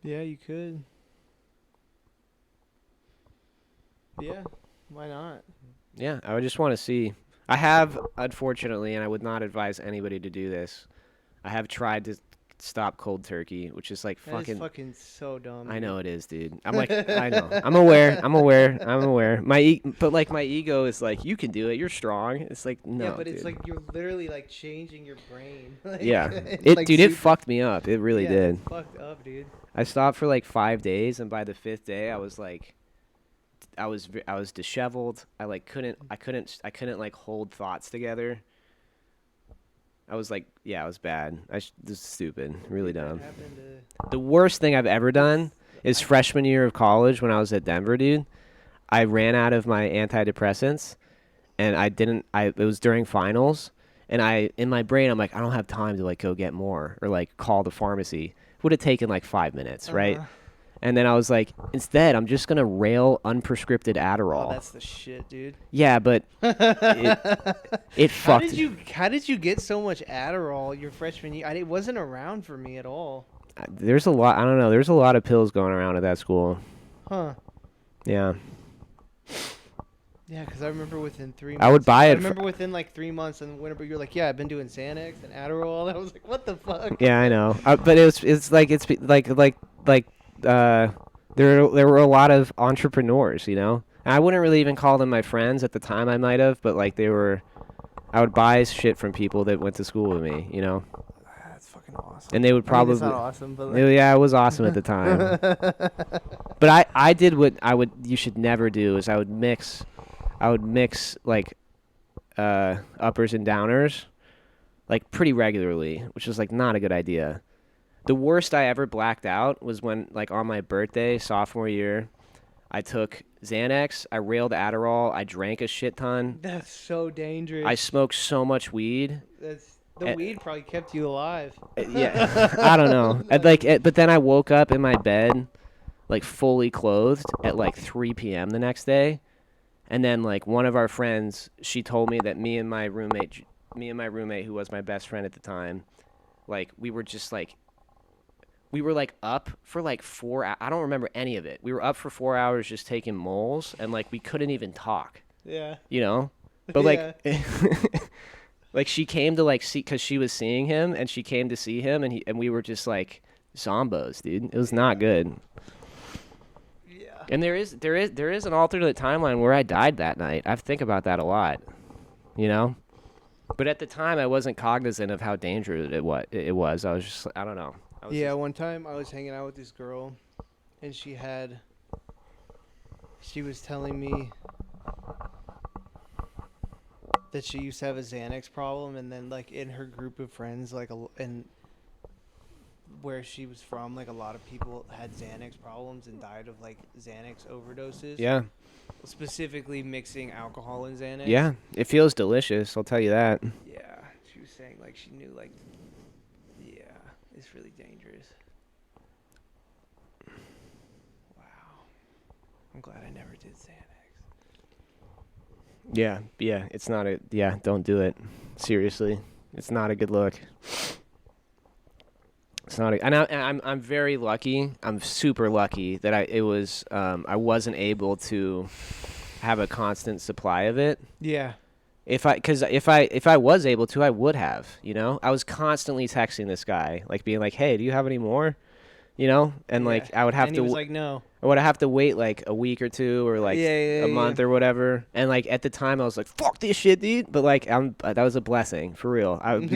[SPEAKER 2] Yeah, you could. Yeah, why not?
[SPEAKER 1] Yeah, I would just want to see. I have, unfortunately, and I would not advise anybody to do this. I have tried to stop cold turkey, which is like
[SPEAKER 2] That is fucking so dumb.
[SPEAKER 1] I know it is, dude. I'm like, I know. I'm aware. But like my ego is like, you can do it. You're strong. It's like, no.
[SPEAKER 2] Yeah, but
[SPEAKER 1] dude.
[SPEAKER 2] it's like you're literally like changing your brain. Like,
[SPEAKER 1] yeah,
[SPEAKER 2] like
[SPEAKER 1] it fucked me up. It really did.
[SPEAKER 2] It's fucked up, dude.
[SPEAKER 1] I stopped for like 5 days, and by the 5th day, I was like, I was disheveled. I couldn't like hold thoughts together. I was like, yeah, it was bad. This is stupid, really dumb. The worst thing I've ever done is freshman year of college when I was at Denver, dude. I ran out of my antidepressants, and it was during finals, and in my brain, I'm like, I don't have time to like go get more or like call the pharmacy. It would have taken like 5 minutes, right? And then I was like, instead, I'm just going to rail unprescripted Adderall.
[SPEAKER 2] Oh, that's the shit, dude.
[SPEAKER 1] Yeah, but it fucked.
[SPEAKER 2] How did you get so much Adderall your freshman year? It wasn't around for me at all.
[SPEAKER 1] There's a lot. I don't know. There's a lot of pills going around at that school.
[SPEAKER 2] Huh.
[SPEAKER 1] Yeah.
[SPEAKER 2] Yeah, because I remember within 3 months.
[SPEAKER 1] I would buy it.
[SPEAKER 2] I remember within like 3 months, and whenever you're like, yeah, I've been doing Xanax and Adderall. I was like, what the fuck?
[SPEAKER 1] Yeah, I know. But it's like there were a lot of entrepreneurs, you know. And I wouldn't really even call them my friends at the time. I might have, but like I would buy shit from people that went to school with me, you know.
[SPEAKER 2] That's fucking awesome.
[SPEAKER 1] And they would probably.
[SPEAKER 2] It's not awesome, but like...
[SPEAKER 1] yeah, it was awesome at the time. But I did what you should never do is I would mix like uppers and downers like pretty regularly, which was like not a good idea. The worst I ever blacked out was when like on my birthday sophomore year, I took Xanax. I railed Adderall. I drank a shit ton.
[SPEAKER 2] That's so dangerous.
[SPEAKER 1] I smoked so much weed.
[SPEAKER 2] The weed probably kept you alive.
[SPEAKER 1] Yeah, I don't know. But then I woke up in my bed, like fully clothed at like 3 p.m. the next day, and then like one of our friends, she told me that me and my roommate, who was my best friend at the time, like we were like up for like I don't remember any of it. We were up for 4 hours just taking moles, and like we couldn't even talk,
[SPEAKER 2] Yeah.
[SPEAKER 1] you know. But like. Like she came to like see, cause she was seeing him, and she came to see him, and we were just like zombos, dude. It was not good.
[SPEAKER 2] Yeah.
[SPEAKER 1] And there is an alternate timeline where I died that night. I think about that a lot, you know. But at the time, I wasn't cognizant of how dangerous it was. I was just, I don't know.
[SPEAKER 2] One time I was hanging out with this girl, and she was telling me that she used to have a Xanax problem, and then like in her group of friends, like and where she was from, like a lot of people had Xanax problems and died of like Xanax overdoses.
[SPEAKER 1] Yeah.
[SPEAKER 2] Specifically mixing alcohol and Xanax.
[SPEAKER 1] Yeah, it feels delicious. I'll tell you that.
[SPEAKER 2] Yeah, she was saying like she knew like, yeah, it's really dangerous. Wow, I'm glad I never did Xanax.
[SPEAKER 1] Yeah, it's not don't do it. Seriously. It's not a good look. It's not I'm very lucky. I'm super lucky that I wasn't able to have a constant supply of it.
[SPEAKER 2] Yeah.
[SPEAKER 1] If I was able to, I would have, you know? I was constantly texting this guy, like being like, "Hey, do you have any more?" You know? And like I would have
[SPEAKER 2] and
[SPEAKER 1] to
[SPEAKER 2] he was like, "No."
[SPEAKER 1] I would have to wait like a week or two or like a month or whatever. And like at the time I was like, "Fuck this shit, dude." But like that was a blessing, for real. I would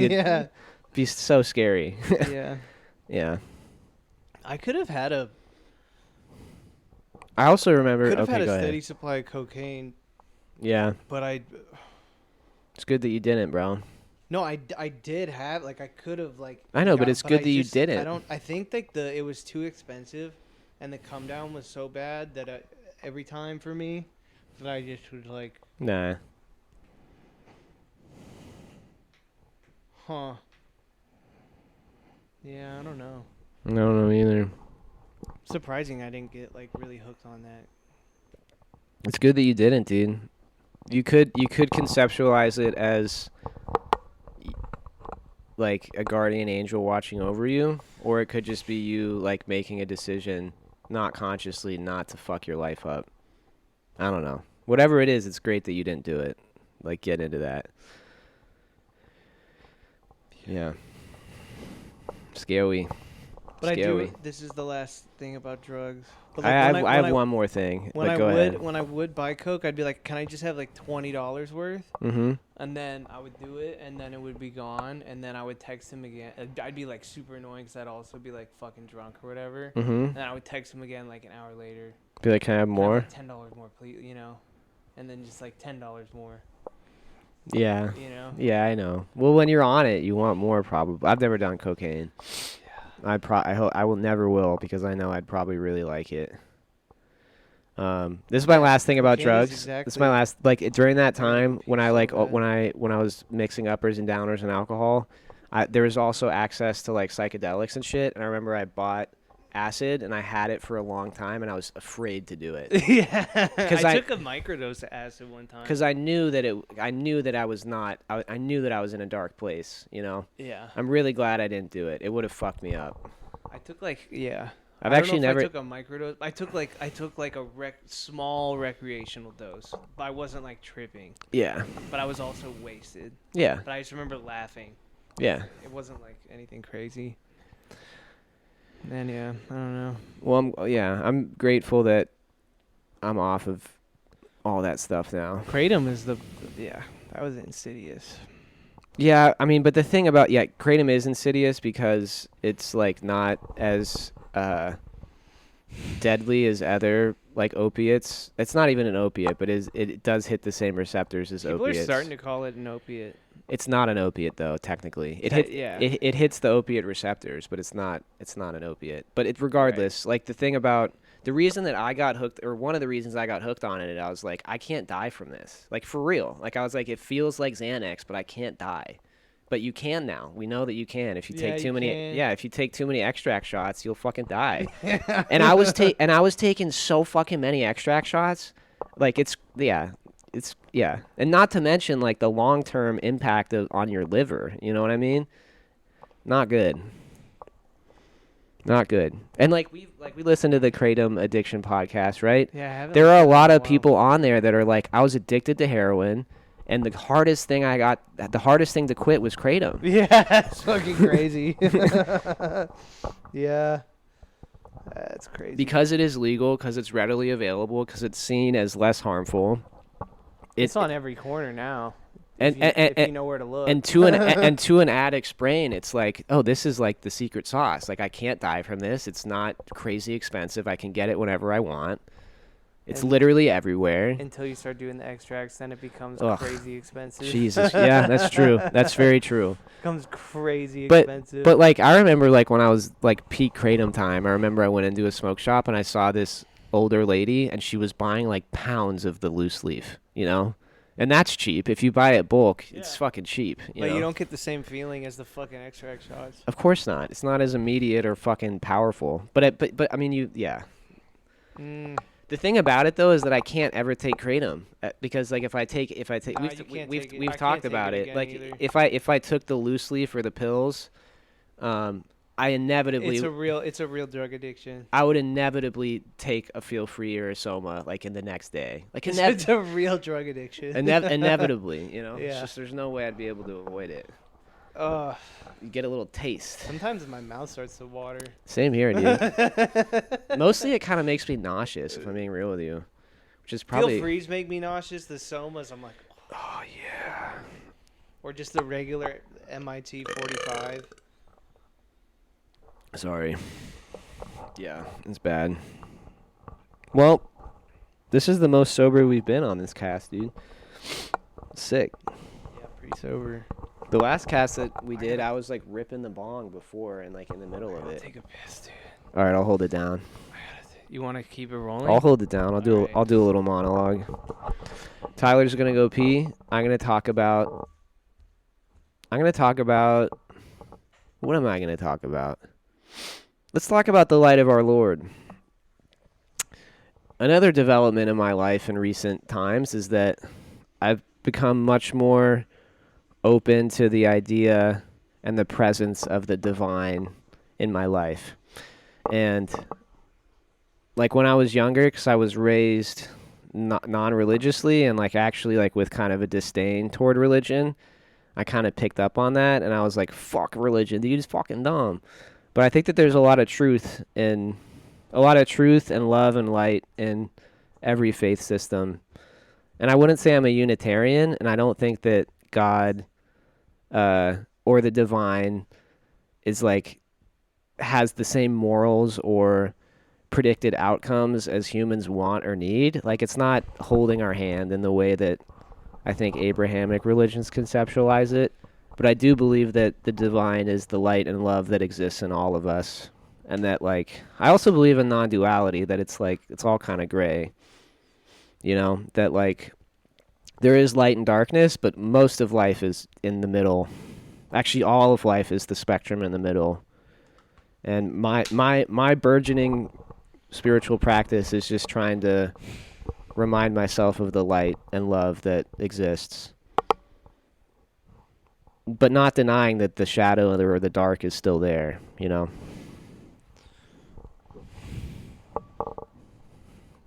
[SPEAKER 1] be so scary.
[SPEAKER 2] Yeah.
[SPEAKER 1] Yeah.
[SPEAKER 2] I could have had a
[SPEAKER 1] I also remember
[SPEAKER 2] a
[SPEAKER 1] go
[SPEAKER 2] steady
[SPEAKER 1] ahead.
[SPEAKER 2] supply of cocaine.
[SPEAKER 1] Yeah.
[SPEAKER 2] But
[SPEAKER 1] it's good that you didn't, bro.
[SPEAKER 2] No, I did have, like, I could have, like...
[SPEAKER 1] I know, but it's good that you didn't.
[SPEAKER 2] I think, like, it was too expensive, and the come down was so bad that every time for me, that I just was like...
[SPEAKER 1] Nah.
[SPEAKER 2] Huh. Yeah, I don't know.
[SPEAKER 1] I don't know either.
[SPEAKER 2] Surprising I didn't get, like, really hooked on that.
[SPEAKER 1] It's good that you didn't, dude. You could conceptualize it as like a guardian angel watching over you, or it could just be you like making a decision not consciously not to fuck your life up. I don't know. Whatever it is, it's great that you didn't do it. Like, get into that. Yeah. Scary.
[SPEAKER 2] But
[SPEAKER 1] Scary.
[SPEAKER 2] this is the last thing about drugs. But
[SPEAKER 1] like, I have one more thing.
[SPEAKER 2] When
[SPEAKER 1] go ahead.
[SPEAKER 2] When I would buy coke, I'd be like, "Can I just have like $20 worth?"
[SPEAKER 1] Mm-hmm.
[SPEAKER 2] And then I would do it, and then it would be gone, and then I would text him again. I'd be like super annoying because I'd also be like fucking drunk or whatever.
[SPEAKER 1] Mm-hmm.
[SPEAKER 2] And then I would text him again like an hour later.
[SPEAKER 1] Be like, "Can I have more?"
[SPEAKER 2] $10 more, please. You know, and then just like $10 more.
[SPEAKER 1] Yeah.
[SPEAKER 2] You know.
[SPEAKER 1] Yeah, I know. Well, when you're on it, you want more. Probably. I've never done cocaine. Yeah. I hope I will never will, because I know I'd probably really like it. This is my last thing about drugs. This is my last, like, during that time when I when I was mixing uppers and downers and alcohol, there was also access to like psychedelics and shit. And I remember I bought acid and I had it for a long time and I was afraid to do it.
[SPEAKER 2] Yeah, I took a microdose of acid one time
[SPEAKER 1] because I knew that I was in a dark place. You know.
[SPEAKER 2] Yeah.
[SPEAKER 1] I'm really glad I didn't do it. It would have fucked me up.
[SPEAKER 2] I took like
[SPEAKER 1] I've actually never.
[SPEAKER 2] I took a microdose. I took like a small recreational dose, but I wasn't like tripping.
[SPEAKER 1] Yeah.
[SPEAKER 2] But I was also wasted.
[SPEAKER 1] Yeah.
[SPEAKER 2] But I just remember laughing.
[SPEAKER 1] Yeah.
[SPEAKER 2] It wasn't like anything crazy. And yeah, I don't know.
[SPEAKER 1] Well, I'm grateful that I'm off of all that stuff now.
[SPEAKER 2] Kratom is that was insidious.
[SPEAKER 1] Yeah, I mean, but the thing about kratom is insidious because it's like not as deadly as other like opiates. It's not even an opiate, but it does hit the same receptors as
[SPEAKER 2] People
[SPEAKER 1] opiates.
[SPEAKER 2] People are starting to call it an opiate.
[SPEAKER 1] It's not an opiate though, technically. It hits the opiate receptors, but it's not an opiate. But regardless, like the thing about the reason that I got hooked, or one of the reasons I got hooked on it, I was like, I can't die from this. Like, for real. Like, I was like, it feels like Xanax, but I can't die. But you can now. We know that you can. If you take too many, if you take too many extract shots, you'll fucking die. And I was taking so fucking many extract shots, like it's and not to mention like the long term impact on your liver. You know what I mean? Not good. Not good. And like we listen to the Kratom Addiction podcast, right?
[SPEAKER 2] Yeah, I haven't
[SPEAKER 1] there are a
[SPEAKER 2] listened
[SPEAKER 1] lot
[SPEAKER 2] in a
[SPEAKER 1] of
[SPEAKER 2] while.
[SPEAKER 1] people on there that are like, I was addicted to heroin, and the hardest thing to quit was Kratom.
[SPEAKER 2] Yeah, it's fucking crazy. Yeah, that's crazy.
[SPEAKER 1] Because it is legal, because it's readily available, because it's seen as less harmful.
[SPEAKER 2] It's on every corner now.
[SPEAKER 1] And
[SPEAKER 2] if you know where to look.
[SPEAKER 1] And to an addict's brain, it's like, oh, this is like the secret sauce. Like, I can't die from this. It's not crazy expensive. I can get it whenever I want. It's literally everywhere.
[SPEAKER 2] Until you start doing the extracts, then it becomes crazy expensive.
[SPEAKER 1] Jesus, yeah, that's true. That's very true.
[SPEAKER 2] Becomes crazy expensive.
[SPEAKER 1] But like, I remember like when I was like peak Kratom time, I remember I went into a smoke shop and I saw this older lady, and she was buying like pounds of the loose leaf, you know? And that's cheap. If you buy it bulk, it's fucking cheap. You know?
[SPEAKER 2] You don't get the same feeling as the fucking extract shots.
[SPEAKER 1] Of course not. It's not as immediate or fucking powerful. But I mean, The thing about it though is that I can't ever take Kratom because like if I take we've talked about it. Like
[SPEAKER 2] either.
[SPEAKER 1] if I took the loose leaf or the pills, I inevitably
[SPEAKER 2] it's a real drug addiction.
[SPEAKER 1] I would inevitably take a Feel Free or a Soma like in the next day. Like
[SPEAKER 2] it's a real drug addiction.
[SPEAKER 1] Inevitably, you know.
[SPEAKER 2] Yeah.
[SPEAKER 1] It's just there's no way I'd be able to avoid it. You get a little taste.
[SPEAKER 2] Sometimes my mouth starts to water.
[SPEAKER 1] Same here, dude. Mostly it kind of makes me nauseous, if I'm being real with you. Which is probably...
[SPEAKER 2] Feel Frees make me nauseous. The Somas, I'm like...
[SPEAKER 1] Oh, yeah.
[SPEAKER 2] Or just the regular MIT 45.
[SPEAKER 1] Sorry. Yeah, it's bad. Well, this is the most sober we've been on this cast, dude. Sick.
[SPEAKER 2] Yeah, pretty sober.
[SPEAKER 1] The last cast that we did, I was like ripping the bong before and like in the middle of it.
[SPEAKER 2] Take a piss, dude.
[SPEAKER 1] All right, I'll hold it down.
[SPEAKER 2] You want to keep it rolling?
[SPEAKER 1] I'll hold it down. I'll do a little monologue. Tyler's gonna go pee. I'm gonna talk about. What am I gonna talk about? Let's talk about the light of our Lord. Another development in my life in recent times is that I've become much more open to the idea and the presence of the divine in my life. And like when I was younger, because I was raised non-religiously and like actually like with kind of a disdain toward religion, I kind of picked up on that and I was like, fuck religion, dude, it's fucking dumb. But I think that there's a lot of truth and love and light in every faith system. And I wouldn't say I'm a Unitarian, and I don't think that God or the divine is like has the same morals or predicted outcomes as humans want or need. Like, it's not holding our hand in the way that I think Abrahamic religions conceptualize it. But I do believe that the divine is the light and love that exists in all of us. And that, like, I also believe in non-duality, that it's like, it's all kind of gray. You know, that like, there is light and darkness, but most of life is in the middle. Actually, all of life is the spectrum in the middle. And my burgeoning spiritual practice is just trying to remind myself of the light and love that exists. But not denying that the shadow or the dark is still there, you know?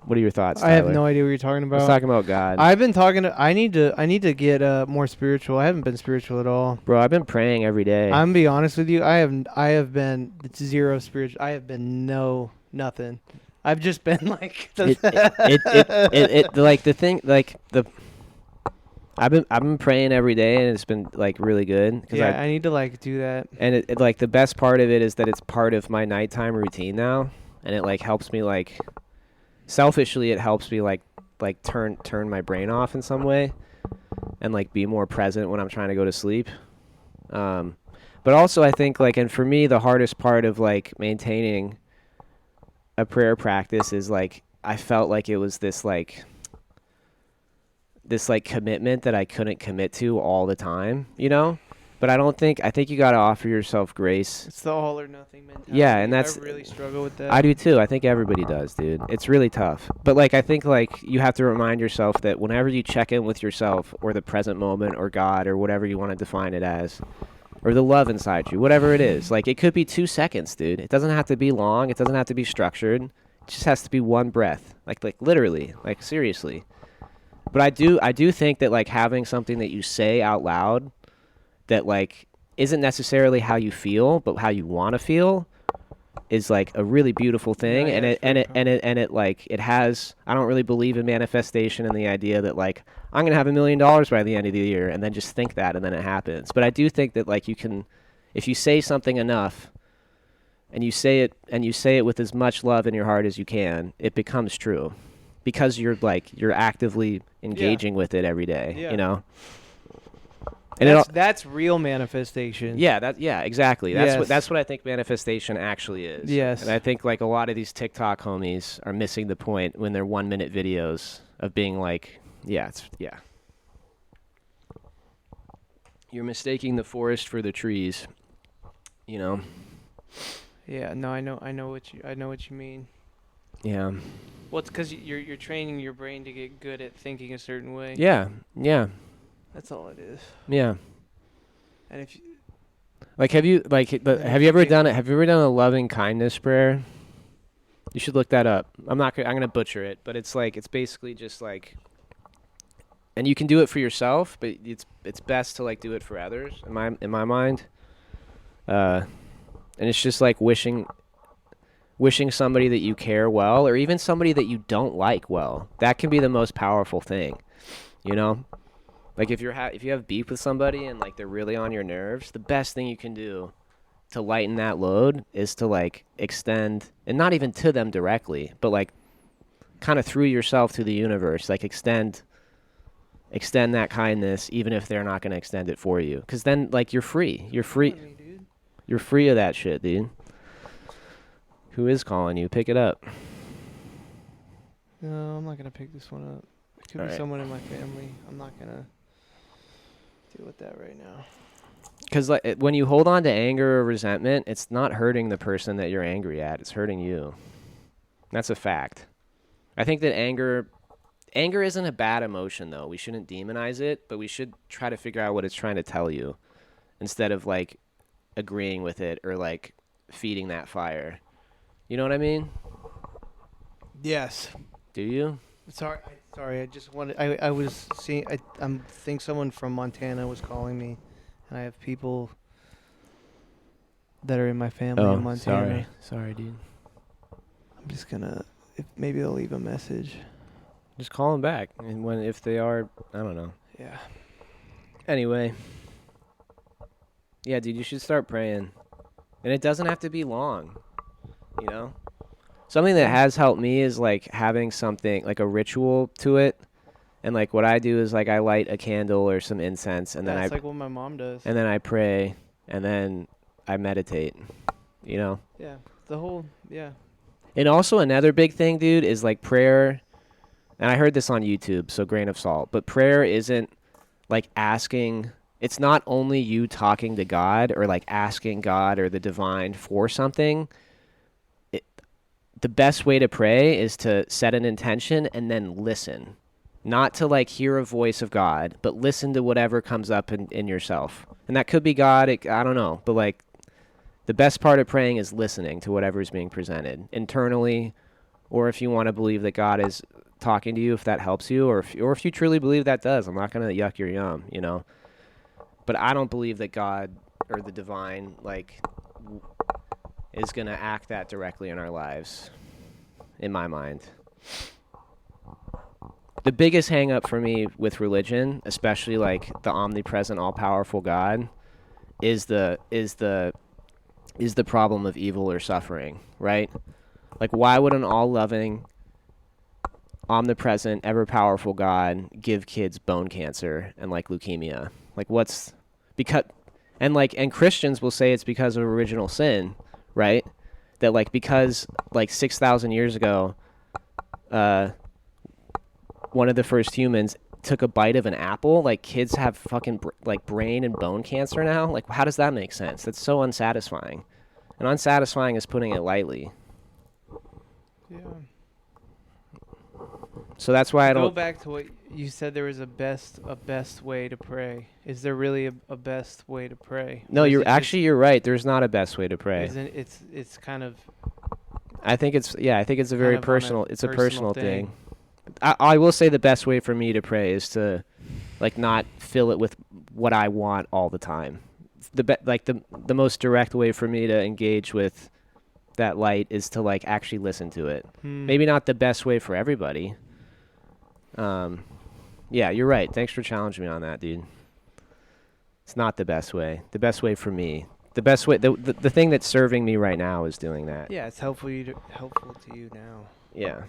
[SPEAKER 1] What are your thoughts, Tyler?
[SPEAKER 2] I have no idea what you're talking about.
[SPEAKER 1] Let's talk about God.
[SPEAKER 2] I've been talking to, I need to get more spiritual. I haven't been spiritual at all.
[SPEAKER 1] Bro, I've been praying every day.
[SPEAKER 2] I'm gonna be honest with you. I have been zero spiritual. I have been nothing. I've just been like
[SPEAKER 1] like the thing, like the I've been praying every day, and it's been like really good.
[SPEAKER 2] Yeah, I need to like do that.
[SPEAKER 1] And it like the best part of it is that it's part of my nighttime routine now, and it like helps me like selfishly. It helps me like turn my brain off in some way, and like be more present when I'm trying to go to sleep. But also I think like, and for me the hardest part of like maintaining a prayer practice is like I felt like it was this like commitment that I couldn't commit to all the time, you know? But I think you got to offer yourself grace.
[SPEAKER 2] It's the all or nothing mentality.
[SPEAKER 1] Yeah, and that's
[SPEAKER 2] I really struggle with that.
[SPEAKER 1] I do too. I think everybody does, dude. It's really tough. But like I think like you have to remind yourself that whenever you check in with yourself or the present moment or God or whatever you want to define it as, or the love inside you, whatever it is, like it could be 2 seconds, dude. It doesn't have to be long. It doesn't have to be structured. It just has to be one breath. Like literally, like seriously. But I do think that like having something that you say out loud that like isn't necessarily how you feel, but how you want to feel is like a really beautiful thing.
[SPEAKER 2] Yeah,
[SPEAKER 1] And it like it has, I don't really believe in manifestation and the idea that like I'm gonna have $1 million by the end of the year and then just think that and then it happens. But I do think that like you can, if you say something enough and you say it with as much love in your heart as you can, it becomes true because you're actively engaging with it every day,
[SPEAKER 2] Yeah.
[SPEAKER 1] you know? And
[SPEAKER 2] That's real manifestation.
[SPEAKER 1] yeah, exactly. That's
[SPEAKER 2] Yes.
[SPEAKER 1] that's what I think manifestation actually is.
[SPEAKER 2] Yes.
[SPEAKER 1] And I think like a lot of these TikTok homies are missing the point when they're 1-minute videos of being like, yeah. You're mistaking the forest for the trees, you know?
[SPEAKER 2] Yeah. No, I know what you mean.
[SPEAKER 1] Yeah.
[SPEAKER 2] Well, it's because you're training your brain to get good at thinking a certain way.
[SPEAKER 1] Yeah. Yeah.
[SPEAKER 2] That's all it is.
[SPEAKER 1] Yeah.
[SPEAKER 2] And if you,
[SPEAKER 1] Like have you ever done it? Have you ever done a loving kindness prayer? You should look that up. I'm gonna butcher it, but it's basically just like, and you can do it for yourself, but it's best to like do it for others in my mind. And it's just like wishing somebody that you care well, or even somebody that you don't like well. That can be the most powerful thing, you know? Like if you have beef with somebody and like they're really on your nerves, the best thing you can do to lighten that load is to like extend, and not even to them directly, but like kind of through yourself to the universe, like extend that kindness even if they're not going to extend it for you, because then like you're free of that shit, dude. Who is calling you? Pick it up.
[SPEAKER 2] no, I'm not gonna pick this one up. It could
[SPEAKER 1] All
[SPEAKER 2] be
[SPEAKER 1] right.
[SPEAKER 2] someone in my family. I'm not gonna deal with that right now.
[SPEAKER 1] Because like when you hold on to anger or resentment, it's not hurting the person that you're angry at, it's hurting you. That's a fact. I think that anger isn't a bad emotion, though. We shouldn't demonize it, but we should try to figure out what it's trying to tell you instead of like agreeing with it or like feeding that fire. You know what I mean?
[SPEAKER 2] Yes.
[SPEAKER 1] Do you?
[SPEAKER 2] Sorry. I just wanted. I was seeing. I think someone from Montana was calling me, and I have people that are in my family in Montana.
[SPEAKER 1] Sorry, dude.
[SPEAKER 2] I'm just gonna. Maybe they'll leave a message.
[SPEAKER 1] Just call them back, and if they are, I don't know.
[SPEAKER 2] Yeah.
[SPEAKER 1] Anyway. Yeah, dude, you should start praying. And it doesn't have to be long, you know? Something that has helped me is like having something, like a ritual to it. And like what I do is like I light a candle or some incense and then
[SPEAKER 2] That's like what my mom does.
[SPEAKER 1] and then I pray and then I meditate, you know?
[SPEAKER 2] Yeah. The whole. Yeah.
[SPEAKER 1] And also another big thing, dude, is like prayer. And I heard this on YouTube, so grain of salt. But prayer isn't like asking. It's not only you talking to God or like asking God or the divine for something. The best way to pray is to set an intention and then listen. Not to like hear a voice of God, but listen to whatever comes up in yourself. And that could be God, I don't know. But like the best part of praying is listening to whatever is being presented internally, or if you want to believe that God is talking to you, if that helps you, or if you truly believe that does. I'm not going to yuck your yum, you know. But I don't believe that God or the divine like is going to act that directly in our lives, in my mind. The biggest hang up for me with religion, especially like the omnipresent, all-powerful God, is the problem of evil or suffering, right? Like, why would an all-loving, omnipresent, ever-powerful God give kids bone cancer and like leukemia? Like, and Christians will say it's because of original sin, right? that like because like 6,000 years ago, one of the first humans took a bite of an apple, like kids have fucking like brain and bone cancer now. Like, how does that make sense? That's so unsatisfying. And unsatisfying is putting it lightly.
[SPEAKER 2] Yeah.
[SPEAKER 1] So that's why I
[SPEAKER 2] Go
[SPEAKER 1] don't.
[SPEAKER 2] back to what you said. There was a best way to pray. Is there really a best way to pray?
[SPEAKER 1] No,
[SPEAKER 2] Or is
[SPEAKER 1] you're
[SPEAKER 2] it just-
[SPEAKER 1] actually you're right. There's not a best way to pray.
[SPEAKER 2] Isn't it's kind of
[SPEAKER 1] I think it's I think it's a very
[SPEAKER 2] kind of on a
[SPEAKER 1] personal. It's a
[SPEAKER 2] personal
[SPEAKER 1] personal thing.
[SPEAKER 2] thing.
[SPEAKER 1] I will say the best way for me to pray is to, like, not fill it with what I want all the time. The most direct way for me to engage with that light is to like actually listen to it. Maybe not the best way for everybody. Yeah, you're right. Thanks for challenging me on that, dude. It's not the best way. The best way for me. The best way. The thing that's serving me right now is doing that.
[SPEAKER 2] Yeah, it's helpful to you now.
[SPEAKER 1] Yeah.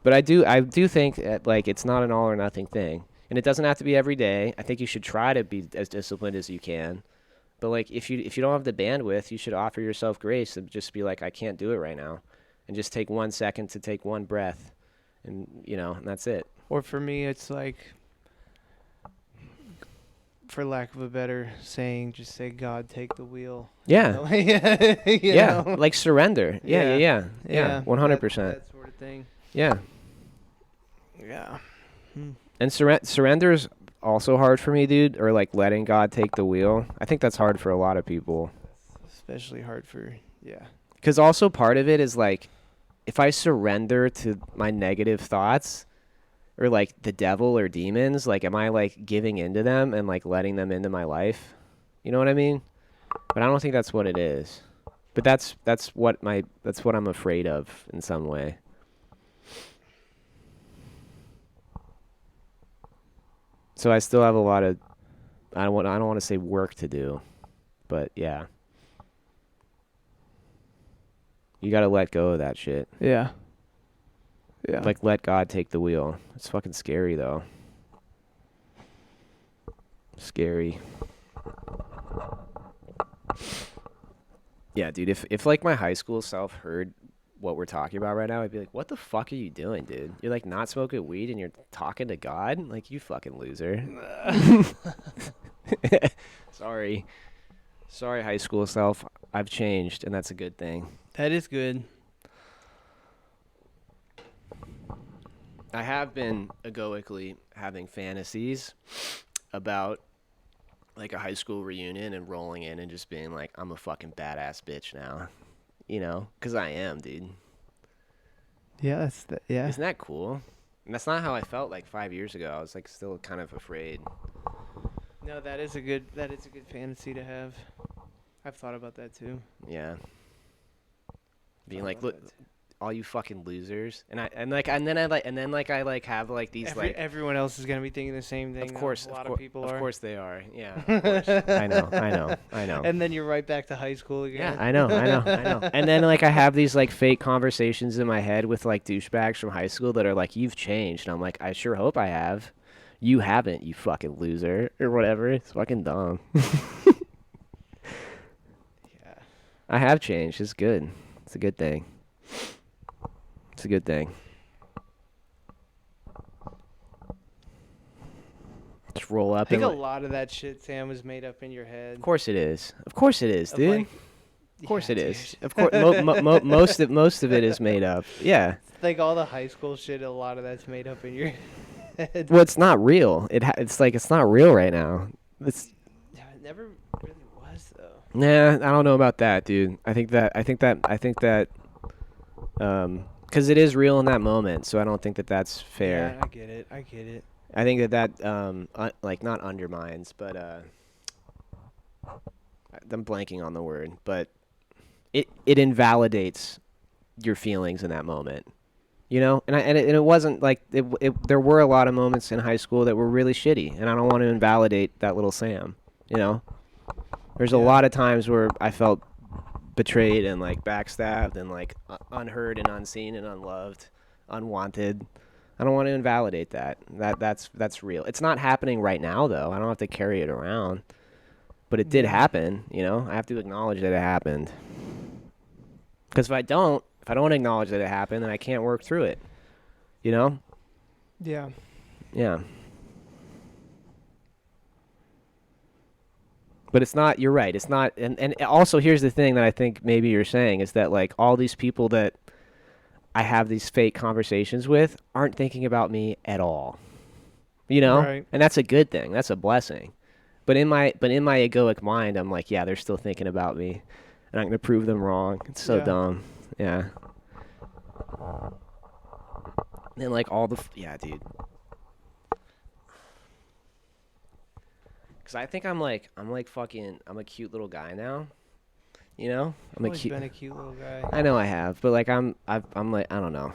[SPEAKER 1] But I do think that, like, it's not an all or nothing thing. And it doesn't have to be every day. I think you should try to be as disciplined as you can. But like if you don't have the bandwidth, you should offer yourself grace and just be like, I can't do it right now. And just take 1 second to take one breath. And and that's it.
[SPEAKER 2] Or for me, it's like, for lack of a better saying, just say, God, take the wheel.
[SPEAKER 1] Yeah.
[SPEAKER 2] You
[SPEAKER 1] Yeah.
[SPEAKER 2] know?
[SPEAKER 1] Like surrender. Yeah. 100%.
[SPEAKER 2] That sort of thing.
[SPEAKER 1] Yeah.
[SPEAKER 2] Yeah.
[SPEAKER 1] And surrender is also hard for me, dude, or like letting God take the wheel. I think that's hard for a lot of people.
[SPEAKER 2] Especially hard for, yeah.
[SPEAKER 1] Because also part of it is like, if I surrender to my negative thoughts or like the devil or demons, like, am I like giving into them and like letting them into my life? You know what I mean? But I don't think that's what it is. But that's what I'm afraid of in some way. So I still have a lot of, I don't want to say work to do, but yeah. You got to let go of that shit.
[SPEAKER 2] Yeah. Yeah.
[SPEAKER 1] Like, let God take the wheel. It's fucking scary, though. Scary. Yeah, dude, if like my high school self heard what we're talking about right now, I'd be like, what the fuck are you doing, dude? You're like not smoking weed and you're talking to God? Like, you fucking loser. Sorry, high school self. I've changed, and that's a good thing.
[SPEAKER 2] That is good.
[SPEAKER 1] I have been egoically having fantasies about like a high school reunion and rolling in and just being like, I'm a fucking badass bitch now, because I am, dude.
[SPEAKER 2] Yeah, yeah.
[SPEAKER 1] Isn't that cool? And that's not how I felt like 5 years ago. I was like still kind of afraid.
[SPEAKER 2] No, that is a good fantasy to have. I've thought about that too.
[SPEAKER 1] Yeah. Being
[SPEAKER 2] Thought
[SPEAKER 1] like,
[SPEAKER 2] about
[SPEAKER 1] look,
[SPEAKER 2] that too.
[SPEAKER 1] all you fucking losers, and I have like these
[SPEAKER 2] Everyone else is gonna be thinking the same thing.
[SPEAKER 1] Of course,
[SPEAKER 2] a lot of people are.
[SPEAKER 1] Of course they are. Yeah. Of course. I know.
[SPEAKER 2] And then you're right back to high school again.
[SPEAKER 1] Yeah, I know. And then like I have these like fake conversations in my head with like douchebags from high school that are like, you've changed, and I'm like, I sure hope I have. You haven't, you fucking loser, or whatever. It's fucking dumb.
[SPEAKER 2] Yeah.
[SPEAKER 1] I have changed. It's good. It's a good thing. It's a good thing. Just roll up.
[SPEAKER 2] I think
[SPEAKER 1] and
[SPEAKER 2] a lot of that shit, Sam, was made up in your head.
[SPEAKER 1] Of course it is. Of course it is,
[SPEAKER 2] Of,
[SPEAKER 1] dude.
[SPEAKER 2] like,
[SPEAKER 1] Of course
[SPEAKER 2] yeah,
[SPEAKER 1] it is.
[SPEAKER 2] dude.
[SPEAKER 1] Of course, most of it is made up. Yeah.
[SPEAKER 2] Like all the high school shit, a lot of that's made up in your head.
[SPEAKER 1] Well, it's not real. It's like it's not real right now. It's
[SPEAKER 2] Yeah, it never really was though.
[SPEAKER 1] nah. I don't know about that, dude. I think that because it is real in that moment. So I don't think that that's fair.
[SPEAKER 2] Yeah, I get it.
[SPEAKER 1] I think that like not undermines, but I'm blanking on the word, but it invalidates your feelings in that moment. And it wasn't like there were a lot of moments in high school that were really shitty, and I don't want to invalidate that little Sam. There's a lot of times where I felt betrayed and like backstabbed and like unheard and unseen and unloved, unwanted. I don't want to invalidate that. That's real. It's not happening right now though. I don't have to carry it around. But it did happen, I have to acknowledge that it happened. Because if I don't acknowledge that it happened, then I can't work through it. You know?
[SPEAKER 2] Yeah.
[SPEAKER 1] Yeah. But it's not, you're right. It's not, and also here's the thing that I think maybe you're saying is that like all these people that I have these fake conversations with aren't thinking about me at all. You know?
[SPEAKER 2] Right.
[SPEAKER 1] And that's a good thing. That's a blessing. But in my egoic mind, I'm like, yeah, they're still thinking about me. And I'm going to prove them wrong. It's so
[SPEAKER 2] Yeah.
[SPEAKER 1] dumb. Yeah. And like all the, yeah, dude. Because I think I'm like fucking, I'm a cute little guy now. You know? I'm a
[SPEAKER 2] Always
[SPEAKER 1] cute,
[SPEAKER 2] been a cute little guy.
[SPEAKER 1] I know I have, but like I'm like, I don't know.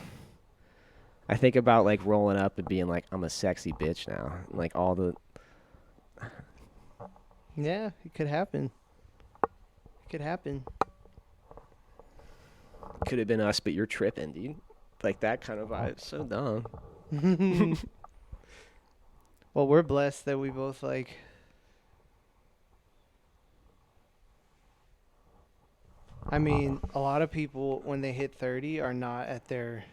[SPEAKER 1] I think about like rolling up and being like, I'm a sexy bitch now. Like all the,
[SPEAKER 2] Yeah, it could happen. It could happen.
[SPEAKER 1] could have been us, but you're tripping, dude. Like that kind of vibe. So dumb.
[SPEAKER 2] Well, we're blessed that we both like. I mean, a lot of people when they hit 30 are not at their,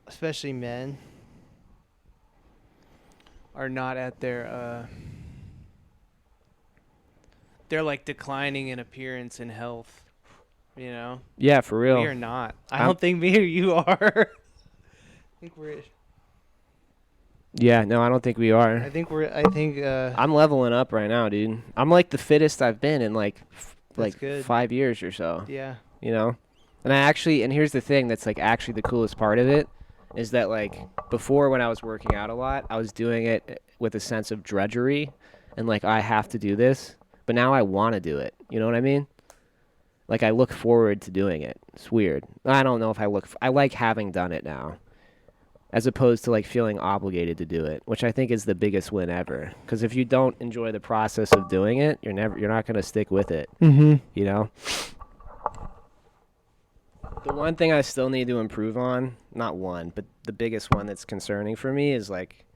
[SPEAKER 2] especially men, are not at their they're like declining in appearance and health, you know?
[SPEAKER 1] Yeah, for real.
[SPEAKER 2] We are not. I
[SPEAKER 1] I'm-
[SPEAKER 2] don't think me or you are. I think we're
[SPEAKER 1] Yeah, no, I don't think we are.
[SPEAKER 2] I think
[SPEAKER 1] I'm leveling up right now, dude. I'm like the fittest I've been in like
[SPEAKER 2] That's good.
[SPEAKER 1] 5 years or so.
[SPEAKER 2] yeah.
[SPEAKER 1] You know? And here's the thing that's like actually the coolest part of it is that like before when I was working out a lot, I was doing it with a sense of drudgery and like I have to do this, but now I want to do it. You know what I mean? Like I look forward to doing it. It's weird. I don't know if I like having done it now. As opposed to like feeling obligated to do it, which I think is the biggest win ever. Because if you don't enjoy the process of doing it, you're not gonna stick with it.
[SPEAKER 2] Mm-hmm.
[SPEAKER 1] You know. The one thing I still need to improve on, not one, but the biggest one that's concerning for me is like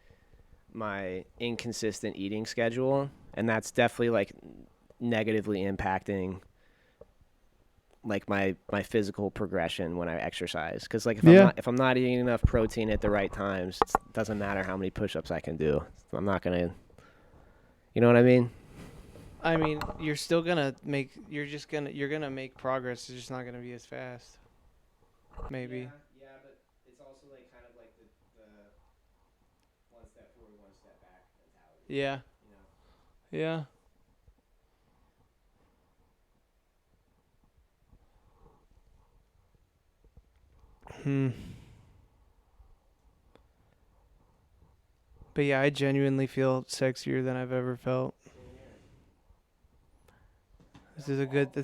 [SPEAKER 1] my inconsistent eating schedule, and that's definitely like negatively impacting like my physical progression when I exercise. Because like if I'm not eating enough protein at the right times, it doesn't matter how many push-ups I can do. I'm not gonna, you know what I mean?
[SPEAKER 2] I mean, you're still gonna make. You're gonna make progress. It's just not gonna be as fast. Maybe.
[SPEAKER 1] Yeah, but it's also like kind of like the one step forward, one step back mentality.
[SPEAKER 2] Yeah.
[SPEAKER 1] You know?
[SPEAKER 2] Yeah. But yeah, I genuinely feel sexier than I've ever felt. That's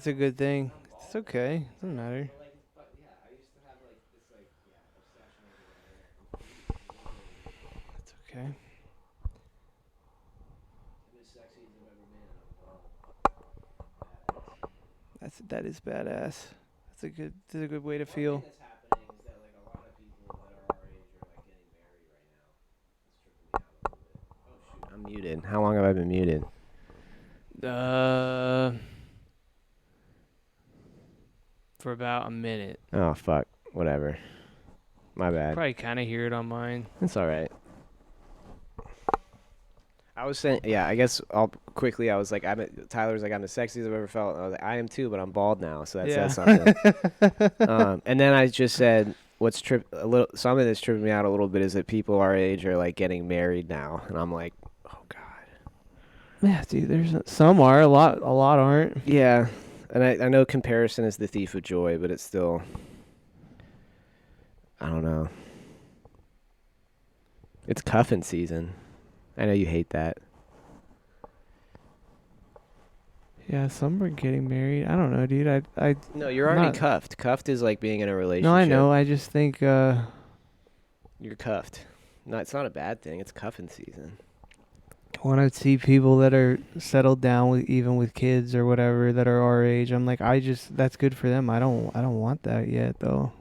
[SPEAKER 2] a good thing. It's okay. Doesn't matter. It's okay. That is badass. That's a good way to feel.
[SPEAKER 1] I'm muted. How long have I been muted?
[SPEAKER 2] For about a minute.
[SPEAKER 1] Oh fuck. Whatever. My bad.
[SPEAKER 2] Probably kind of hear it on mine.
[SPEAKER 1] It's all right. I was saying, yeah. I guess I'll quickly. I was like, Tyler was like, I'm the sexiest I've ever felt. And I was like, I am too, but I'm bald now, so that says something. And then I just said, something that's tripping me out a little bit is that people our age are like getting married now, and I'm like, oh god.
[SPEAKER 2] Yeah, dude. There's some are a lot aren't.
[SPEAKER 1] Yeah, and I know comparison is the thief of joy, but it's still, I don't know. It's cuffing season. I know you hate that.
[SPEAKER 2] Yeah, some are getting married. I don't know, dude. I
[SPEAKER 1] No, you're already
[SPEAKER 2] not-
[SPEAKER 1] cuffed. Cuffed is like being in a relationship.
[SPEAKER 2] No, I know. I just think
[SPEAKER 1] You're cuffed. No, it's not a bad thing. It's cuffing season.
[SPEAKER 2] when I see people that are settled down with even with kids or whatever that are our age, I'm like, that's good for them. I don't want that yet though.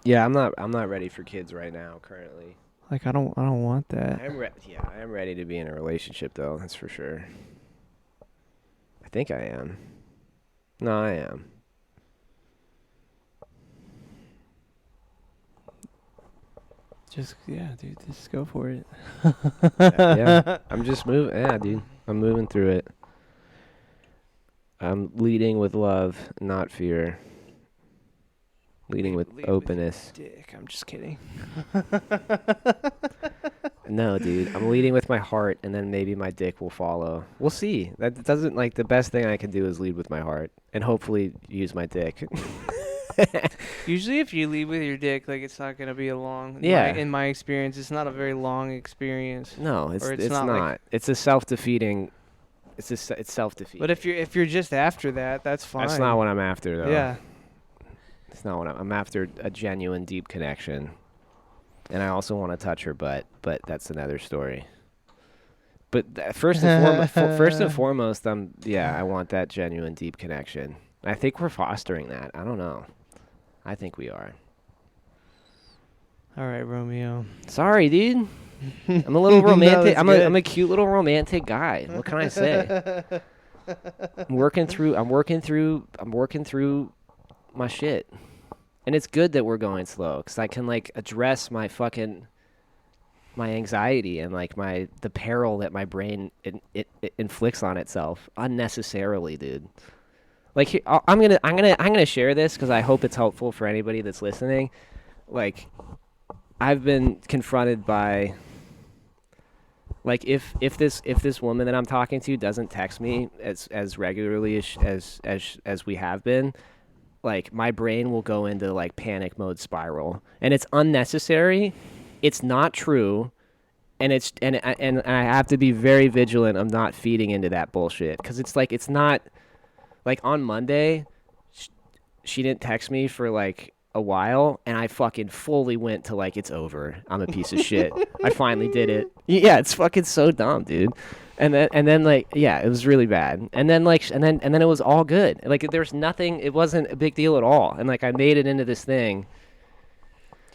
[SPEAKER 1] Yeah, I'm not ready for kids right now currently.
[SPEAKER 2] Like I don't want that.
[SPEAKER 1] I am ready to be in a relationship though. That's for sure. I think I am. No, I am.
[SPEAKER 2] Yeah, dude, just go for it.
[SPEAKER 1] Yeah. I'm just moving. Yeah, dude. I'm moving through it. I'm leading with love, not fear. Leading with
[SPEAKER 2] Lead
[SPEAKER 1] openness.
[SPEAKER 2] With your dick. I'm just kidding.
[SPEAKER 1] No, dude. I'm leading with my heart, and then maybe my dick will follow. We'll see. That doesn't like the best thing I can do is lead with my heart, and hopefully use my dick.
[SPEAKER 2] Usually, if you lead with your dick, like it's not gonna be a long.
[SPEAKER 1] Yeah.
[SPEAKER 2] In my experience, it's not a very long experience.
[SPEAKER 1] No, it's
[SPEAKER 2] Or it's
[SPEAKER 1] it's
[SPEAKER 2] not,
[SPEAKER 1] not.
[SPEAKER 2] like-
[SPEAKER 1] It's a self-defeating. It's self-defeating.
[SPEAKER 2] But if you're just after that, that's fine.
[SPEAKER 1] That's not what I'm after, though.
[SPEAKER 2] Yeah.
[SPEAKER 1] It's not what I'm after. A genuine, deep connection, and I also want to touch her butt, but that's another story. But first and foremost, I want that genuine, deep connection. I think we're fostering that. I don't know. I think we are.
[SPEAKER 2] All right, Romeo.
[SPEAKER 1] Sorry, dude. I'm a little
[SPEAKER 2] No,
[SPEAKER 1] romantic.
[SPEAKER 2] it's
[SPEAKER 1] I'm
[SPEAKER 2] good.
[SPEAKER 1] a cute little romantic guy. What can I say? I'm working through my shit. And it's good that we're going slow cuz I can like address my anxiety and like the peril that my brain it inflicts on itself unnecessarily, dude. Like I'm going to share this cuz I hope it's helpful for anybody that's listening. Like I've been confronted by like if this woman that I'm talking to doesn't text me as regularly as we have been, like my brain will go into like panic mode spiral, and it's unnecessary. It's not true, and I have to be very vigilant of not feeding into that bullshit because it's not like on Monday she didn't text me for like a while, and I fucking fully went to like, it's over. I'm a piece of shit. I finally did it. Yeah, it's fucking so dumb, dude. And then like, yeah, it was really bad. And then like, and then it was all good. Like there's nothing. It wasn't a big deal at all. And like I made it into this thing.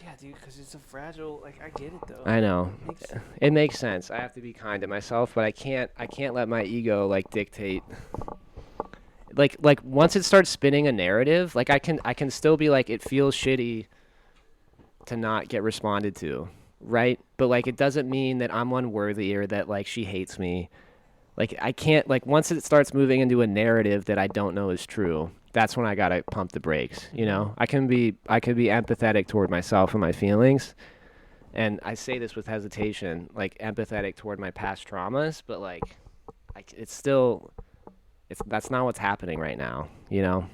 [SPEAKER 2] Yeah, dude, because it's a fragile. Like I get it though.
[SPEAKER 1] I know. It makes sense. I have to be kind to myself, but I can't let my ego like dictate. Like once it starts spinning a narrative, like I can still be like, it feels shitty to not get responded to, right? But like it doesn't mean that I'm unworthy or that like she hates me. Like I can't, like once it starts moving into a narrative that I don't know is true, that's when I gotta pump the brakes. You know, I can be empathetic toward myself and my feelings, and I say this with hesitation, like empathetic toward my past traumas, but like it's still. That's not what's happening right now, you know?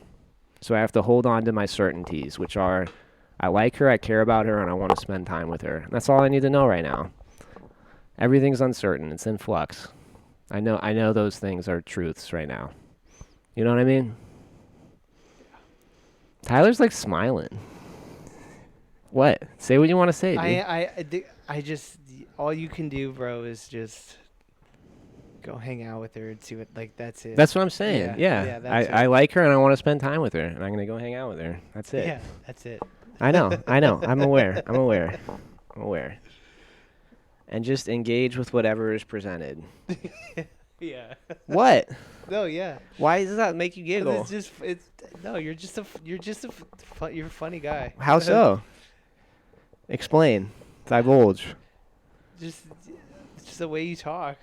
[SPEAKER 1] So I have to hold on to my certainties, which are I like her, I care about her, and I want to spend time with her. And that's all I need to know right now. Everything's uncertain. It's in flux. I know those things are truths right now. You know what I mean? Tyler's like smiling. What? Say what you want to say, dude.
[SPEAKER 2] I just all you can do, bro, is just go hang out with her and see what, like, that's it.
[SPEAKER 1] That's what I'm saying. Yeah.
[SPEAKER 2] that's
[SPEAKER 1] I like her and I want to spend time with her, and I'm going to go hang out with her. That's it.
[SPEAKER 2] Yeah, that's it.
[SPEAKER 1] I know. I'm aware. And just engage with whatever is presented.
[SPEAKER 2] Yeah.
[SPEAKER 1] What?
[SPEAKER 2] No, yeah.
[SPEAKER 1] Why does that make you giggle?
[SPEAKER 2] You're a funny guy.
[SPEAKER 1] How so? Explain. Divulge.
[SPEAKER 2] Just the way you talk.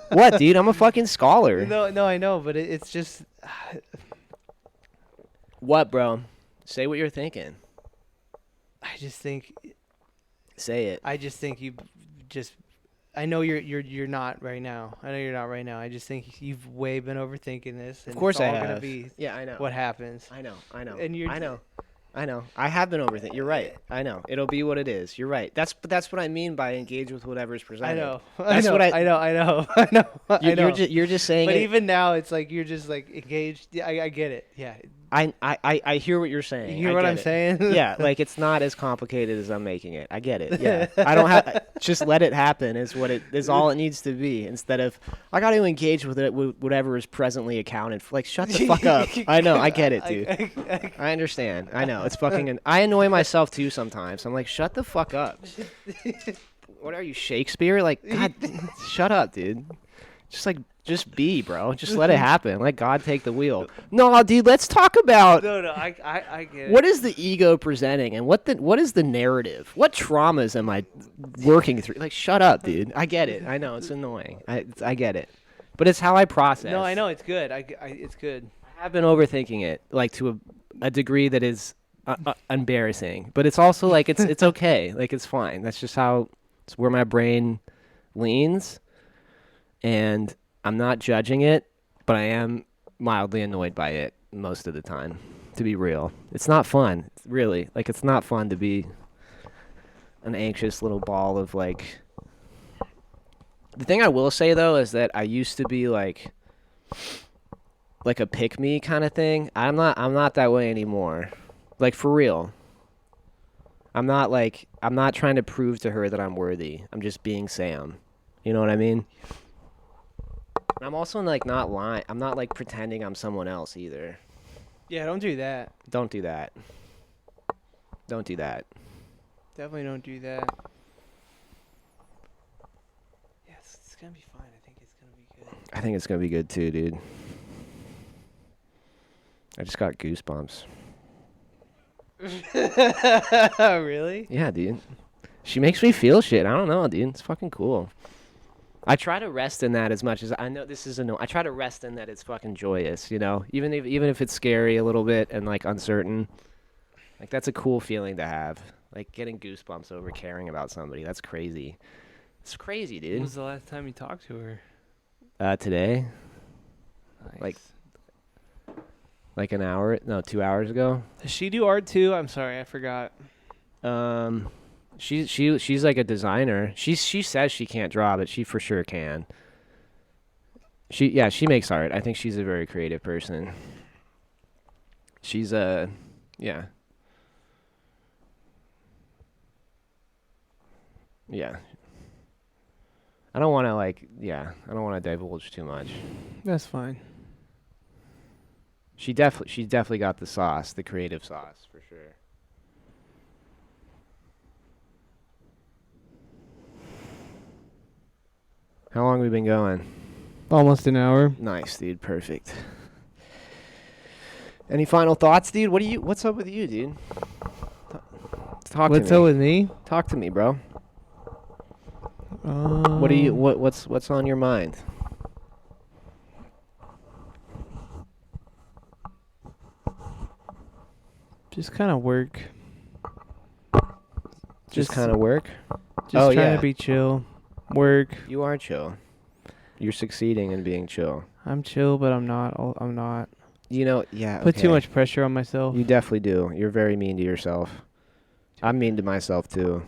[SPEAKER 1] What, dude? I'm a fucking scholar.
[SPEAKER 2] No, I know, but it's just.
[SPEAKER 1] What, bro? Say what you're thinking.
[SPEAKER 2] I just think.
[SPEAKER 1] Say it.
[SPEAKER 2] I just think you just. I know you're not right now. I just think you've way been overthinking this. And
[SPEAKER 1] of course
[SPEAKER 2] it's all
[SPEAKER 1] I have.
[SPEAKER 2] Gonna be
[SPEAKER 1] yeah, I know.
[SPEAKER 2] what happens.
[SPEAKER 1] I know.
[SPEAKER 2] And you're.
[SPEAKER 1] I know. I have been overthinking. You're right. I know. It'll be what it is. You're right. That's what I mean by engage with whatever's presented.
[SPEAKER 2] I know.
[SPEAKER 1] That's
[SPEAKER 2] I know.
[SPEAKER 1] what
[SPEAKER 2] I know.
[SPEAKER 1] You're just saying.
[SPEAKER 2] But
[SPEAKER 1] it,
[SPEAKER 2] even now, it's like you're just like engaged. Yeah, I get it. Yeah.
[SPEAKER 1] I hear what you're saying.
[SPEAKER 2] You hear what I'm saying?
[SPEAKER 1] Yeah, like it's not as complicated as I'm making it. I get it. Yeah. I don't have just let it happen is what it is all it needs to be instead of I got to engage with it with whatever is presently accounted for. Like shut the fuck up. I know. I get it, dude. I understand. I know. It's fucking I annoy myself too sometimes. I'm like shut the fuck up. What are you, Shakespeare? Like God, shut up, dude. Just like Just be, bro. Just let it happen. Let God take the wheel. No, dude, let's talk about
[SPEAKER 2] No, I get it.
[SPEAKER 1] what is the ego presenting and what is the narrative? What traumas am I working through? Like, shut up, dude. I get it. I know it's annoying. I get it. But it's how I process.
[SPEAKER 2] No, I know it's good. It's good.
[SPEAKER 1] I have been overthinking it, like to a degree that is embarrassing. But it's also like it's okay. Like it's fine. That's just how it's where my brain leans, and I'm not judging it, but I am mildly annoyed by it most of the time. To be real, it's not fun. Really, like it's not fun to be an anxious little ball of like. The thing I will say though is that I used to be like a pick me kind of thing. I'm not that way anymore. Like for real. I'm not trying to prove to her that I'm worthy. I'm just being Sam. You know what I mean? And I'm also like not lying. I'm not like pretending I'm someone else either.
[SPEAKER 2] Yeah, don't do that.
[SPEAKER 1] Don't do that. Don't do that.
[SPEAKER 2] Definitely don't do that. Yes, it's gonna be fine. I think it's gonna be good.
[SPEAKER 1] I think it's gonna be good too, dude. I just got goosebumps.
[SPEAKER 2] Really?
[SPEAKER 1] Yeah, dude. She makes me feel shit. I don't know, dude. It's fucking cool. I try to rest in that as much as I know this is I try to rest in that it's fucking joyous, you know? Even if it's scary a little bit and like uncertain. Like that's a cool feeling to have. Like getting goosebumps over caring about somebody. That's crazy. It's crazy,
[SPEAKER 2] When
[SPEAKER 1] dude.
[SPEAKER 2] was the last time you talked to her?
[SPEAKER 1] Today?
[SPEAKER 2] Nice.
[SPEAKER 1] Like 2 hours ago.
[SPEAKER 2] Does she do art too? I'm sorry, I forgot.
[SPEAKER 1] She's like a designer. She says she can't draw, but she for sure can. She makes art. I think she's a very creative person. She's yeah. Yeah. I don't want to divulge too much.
[SPEAKER 2] That's fine.
[SPEAKER 1] She's definitely got the sauce, the creative sauce for sure. How long have we been going?
[SPEAKER 2] Almost an hour.
[SPEAKER 1] Nice, dude. Perfect. Any final thoughts, dude? What's up with you, dude? Talk to me.
[SPEAKER 2] What's up with me?
[SPEAKER 1] Talk to me, bro. What's on your mind?
[SPEAKER 2] Just kind of work.
[SPEAKER 1] Just kind of work?
[SPEAKER 2] Just trying to be chill. Work.
[SPEAKER 1] You are chill. You're succeeding in being chill.
[SPEAKER 2] I'm chill, but I'm not. I'm not.
[SPEAKER 1] You know, yeah.
[SPEAKER 2] Put too
[SPEAKER 1] okay.
[SPEAKER 2] much pressure on myself.
[SPEAKER 1] You definitely do. You're very mean to yourself. I'm mean to myself too.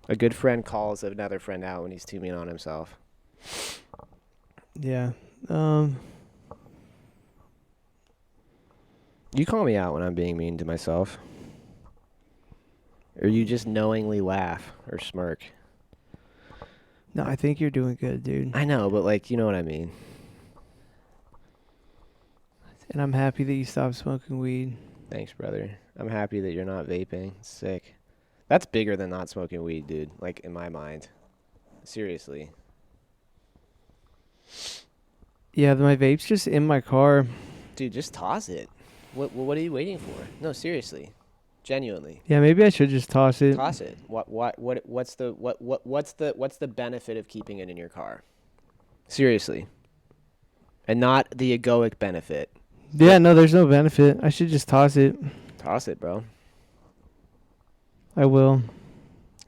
[SPEAKER 1] A good friend calls another friend out when he's too mean on himself.
[SPEAKER 2] Yeah.
[SPEAKER 1] You call me out when I'm being mean to myself. Or you just knowingly laugh or smirk.
[SPEAKER 2] No, I think you're doing good, dude.
[SPEAKER 1] I know, but like, you know what I mean.
[SPEAKER 2] And I'm happy that you stopped smoking weed.
[SPEAKER 1] Thanks, brother. I'm happy that you're not vaping. It's sick. That's bigger than not smoking weed, dude. Like, in my mind. Seriously.
[SPEAKER 2] Yeah, my vape's just in my car.
[SPEAKER 1] Dude, just toss it. What are you waiting for? No, seriously. Genuinely.
[SPEAKER 2] Yeah, maybe I should just toss it.
[SPEAKER 1] Toss it. What's the benefit of keeping it in your car? Seriously. And not the egoic benefit.
[SPEAKER 2] Yeah, no, there's no benefit. I should just toss it.
[SPEAKER 1] Toss it, bro.
[SPEAKER 2] I will.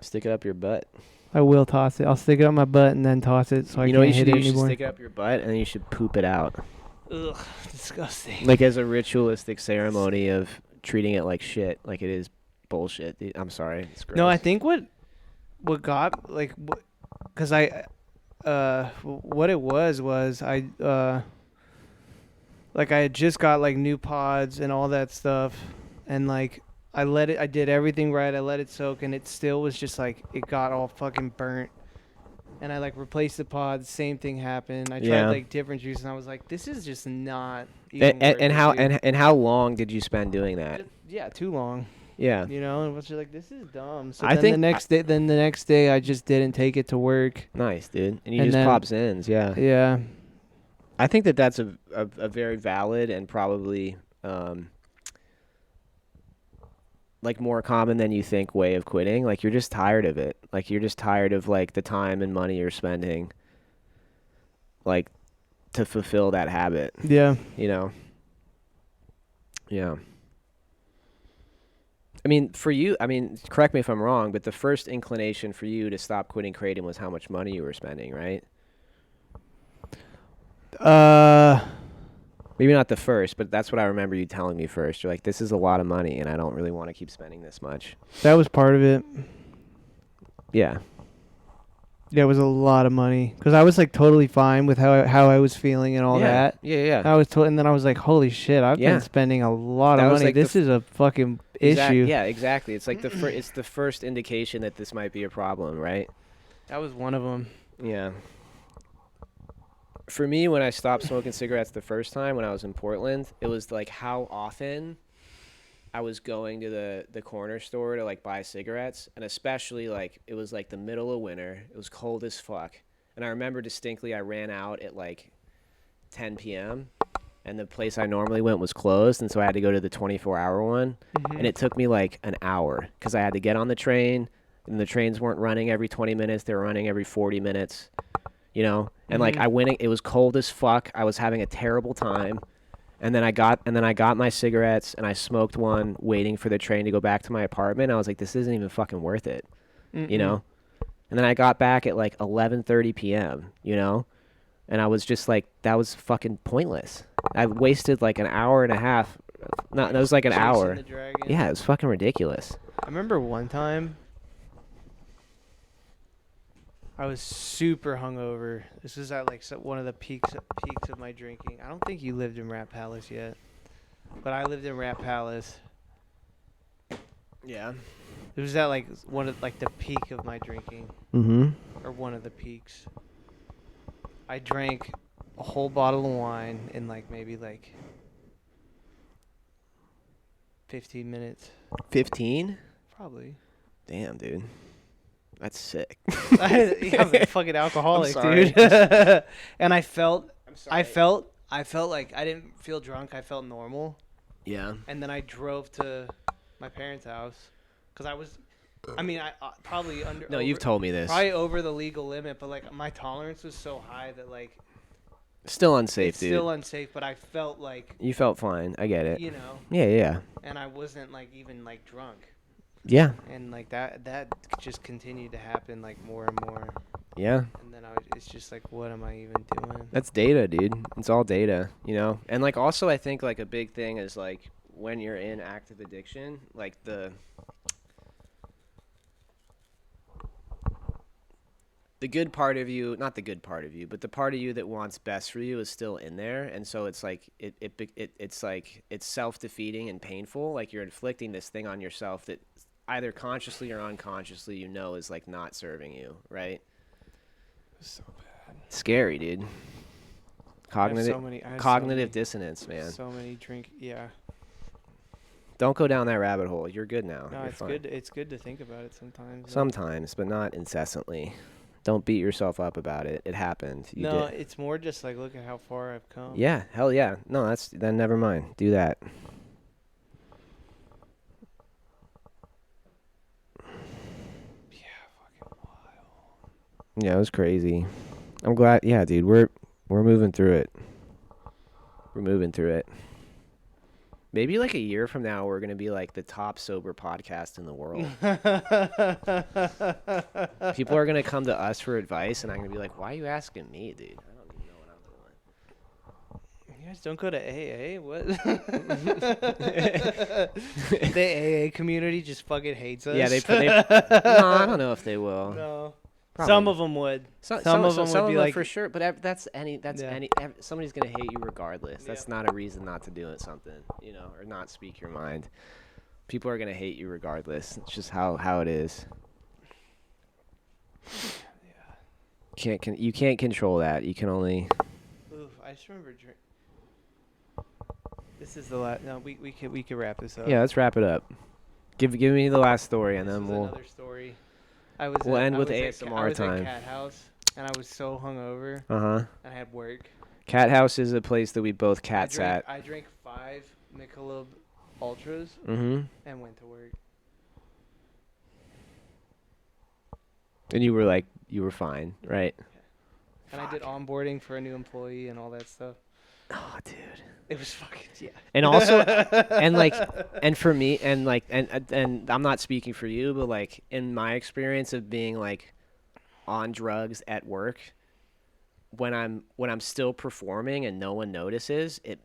[SPEAKER 1] Stick it up your butt.
[SPEAKER 2] I will toss it. I'll stick it on my butt and then toss it so I
[SPEAKER 1] You know what
[SPEAKER 2] can't
[SPEAKER 1] you should
[SPEAKER 2] hit
[SPEAKER 1] do?
[SPEAKER 2] it
[SPEAKER 1] You should
[SPEAKER 2] anymore.
[SPEAKER 1] stick it up your butt and then you should poop it out.
[SPEAKER 2] Ugh, disgusting.
[SPEAKER 1] Like as a ritualistic ceremony of treating it like shit. Like it is bullshit. Dude. I'm sorry. It's gross.
[SPEAKER 2] No, I think what got like, because what it was I like I had just got like new pods and all that stuff, and like I did everything right. I let it soak, and it still was just like it got all fucking burnt. And I like replaced the pods. Same thing happened. I tried like different juice, and I was like, this is just not. Even
[SPEAKER 1] And how long did you spend doing that?
[SPEAKER 2] Yeah, too long.
[SPEAKER 1] Yeah.
[SPEAKER 2] You know, and was like, this is dumb. So
[SPEAKER 1] I
[SPEAKER 2] then
[SPEAKER 1] think
[SPEAKER 2] the next day, I just didn't take it to work.
[SPEAKER 1] Nice, dude. And you
[SPEAKER 2] And
[SPEAKER 1] just
[SPEAKER 2] then-
[SPEAKER 1] pop Zins, yeah.
[SPEAKER 2] Yeah.
[SPEAKER 1] I think that that's a very valid and probably like more common than you think way of quitting. Like you're just tired of it. Like you're just tired of like the time and money you're spending like to fulfill that habit,
[SPEAKER 2] Yeah.
[SPEAKER 1] you know? Yeah. I mean, for you, I mean, correct me if I'm wrong, but the first inclination for you to stop quitting Kratom was how much money you were spending, right? Maybe not the first, but that's what I remember you telling me first. You're like, this is a lot of money, and I don't really want to keep spending this much.
[SPEAKER 2] That was part of it.
[SPEAKER 1] Yeah.
[SPEAKER 2] Yeah, it was a lot of money because I was like totally fine with how I was feeling and all
[SPEAKER 1] yeah.
[SPEAKER 2] that.
[SPEAKER 1] Yeah.
[SPEAKER 2] I was and then I was like, holy shit, I've
[SPEAKER 1] Yeah.
[SPEAKER 2] been spending a lot
[SPEAKER 1] That
[SPEAKER 2] of
[SPEAKER 1] was,
[SPEAKER 2] money.
[SPEAKER 1] like,
[SPEAKER 2] This is a fucking issue.
[SPEAKER 1] Yeah, exactly. It's like it's the first indication that this might be a problem, right?
[SPEAKER 2] That was one of them.
[SPEAKER 1] Yeah. For me, when I stopped smoking cigarettes the first time when I was in Portland, it was like how often I was going to the corner store to like buy cigarettes, and especially like it was like the middle of winter. It was cold as fuck. And I remember distinctly I ran out at like 10 p.m. and the place I normally went was closed, and so I had to go to the 24-hour one.
[SPEAKER 2] Mm-hmm.
[SPEAKER 1] And it took me like an hour because I had to get on the train, and the trains weren't running every 20 minutes. They were running every 40 minutes, you know? And like I went, it was cold as fuck. I was having a terrible time. And then I got my cigarettes and I smoked one waiting for the train to go back to my apartment. I was like, this isn't even fucking worth it, you know? And then I got back at like 11:30 p.m., you know? And I was just like, that was fucking pointless. I wasted like an hour and a half. No, that was like an hour. Yeah, it was fucking ridiculous.
[SPEAKER 2] I remember one time I was super hungover. This was at like one of the peaks of my drinking. I don't think you lived in Rat Palace yet, but I lived in Rat Palace.
[SPEAKER 1] Yeah.
[SPEAKER 2] It was at like one of like the peak of my drinking, or one of the peaks. I drank a whole bottle of wine in like maybe like 15 minutes.
[SPEAKER 1] 15?
[SPEAKER 2] Probably.
[SPEAKER 1] Damn, dude. That's sick.
[SPEAKER 2] Yeah, I'm a fucking alcoholic, dude. And I felt like I didn't feel drunk. I felt normal.
[SPEAKER 1] Yeah.
[SPEAKER 2] And then I drove to my parents' house because I was, I mean, I probably under.
[SPEAKER 1] No,
[SPEAKER 2] over,
[SPEAKER 1] you've told me this.
[SPEAKER 2] Probably over the legal limit, but like my tolerance was so high that like.
[SPEAKER 1] Still unsafe, dude.
[SPEAKER 2] Still unsafe, but I felt like.
[SPEAKER 1] You felt fine. I get it.
[SPEAKER 2] You know.
[SPEAKER 1] Yeah.
[SPEAKER 2] And I wasn't like even like drunk.
[SPEAKER 1] Yeah.
[SPEAKER 2] And like that just continued to happen like more and more.
[SPEAKER 1] Yeah.
[SPEAKER 2] And then it's just like, what am I even doing?
[SPEAKER 1] That's data, dude. It's all data, you know? And like also I think like a big thing is like when you're in active addiction, like the good part of you, not the good part of you, but the part of you that wants best for you is still in there. And so it's like it's like it's self-defeating and painful. Like you're inflicting this thing on yourself that either consciously or unconsciously you know is like not serving you, right?
[SPEAKER 2] So bad.
[SPEAKER 1] Scary, dude. Cognitive dissonance, man.
[SPEAKER 2] So many yeah.
[SPEAKER 1] Don't go down that rabbit hole. You're good now.
[SPEAKER 2] No,
[SPEAKER 1] You're
[SPEAKER 2] it's
[SPEAKER 1] fine.
[SPEAKER 2] good. It's good to think about it sometimes.
[SPEAKER 1] Sometimes, but not incessantly. Don't beat yourself up about it. It happened. You did.
[SPEAKER 2] It's more just like look at how far I've come.
[SPEAKER 1] Yeah, hell yeah. No, then never mind. Do that. Yeah, it was crazy. I'm glad. Yeah, dude, we're moving through it. We're moving through it. Maybe like a year from now, we're gonna be like the top sober podcast in the world. People are gonna come to us for advice, and I'm gonna be like, "Why are you asking me, dude? I don't even know what I'm doing."
[SPEAKER 2] You guys don't go to AA? What? The AA community just fucking hates us.
[SPEAKER 1] Yeah, no, I don't know if they will.
[SPEAKER 2] No.
[SPEAKER 1] Probably.
[SPEAKER 2] Some of them would.
[SPEAKER 1] Some
[SPEAKER 2] of them would be like
[SPEAKER 1] for sure, but somebody's gonna hate you regardless. That's not a reason not to do it, something, you know, or not speak your mind. People are gonna hate you regardless. It's just how it is. Yeah. You can't control that. You can only.
[SPEAKER 2] Oof, I just remember. This is the last. No, we could wrap this up.
[SPEAKER 1] Yeah, let's wrap it up. Give me the last story, and then we'll.
[SPEAKER 2] Another story.
[SPEAKER 1] We'll end with ASMR
[SPEAKER 2] I was
[SPEAKER 1] time.
[SPEAKER 2] at Cat House, and I was so hungover.
[SPEAKER 1] And
[SPEAKER 2] I had work,
[SPEAKER 1] Cat House is a place that we both cats at.
[SPEAKER 2] I drank 5 Michelob Ultras
[SPEAKER 1] Mm-hmm.
[SPEAKER 2] and went to work.
[SPEAKER 1] And you were fine, right?
[SPEAKER 2] And I did onboarding for a new employee and all that stuff.
[SPEAKER 1] Oh, dude.
[SPEAKER 2] It was fucking yeah.
[SPEAKER 1] And also, and for me, and I'm not speaking for you, but like in my experience of being like on drugs at work, when I'm still performing and no one notices, it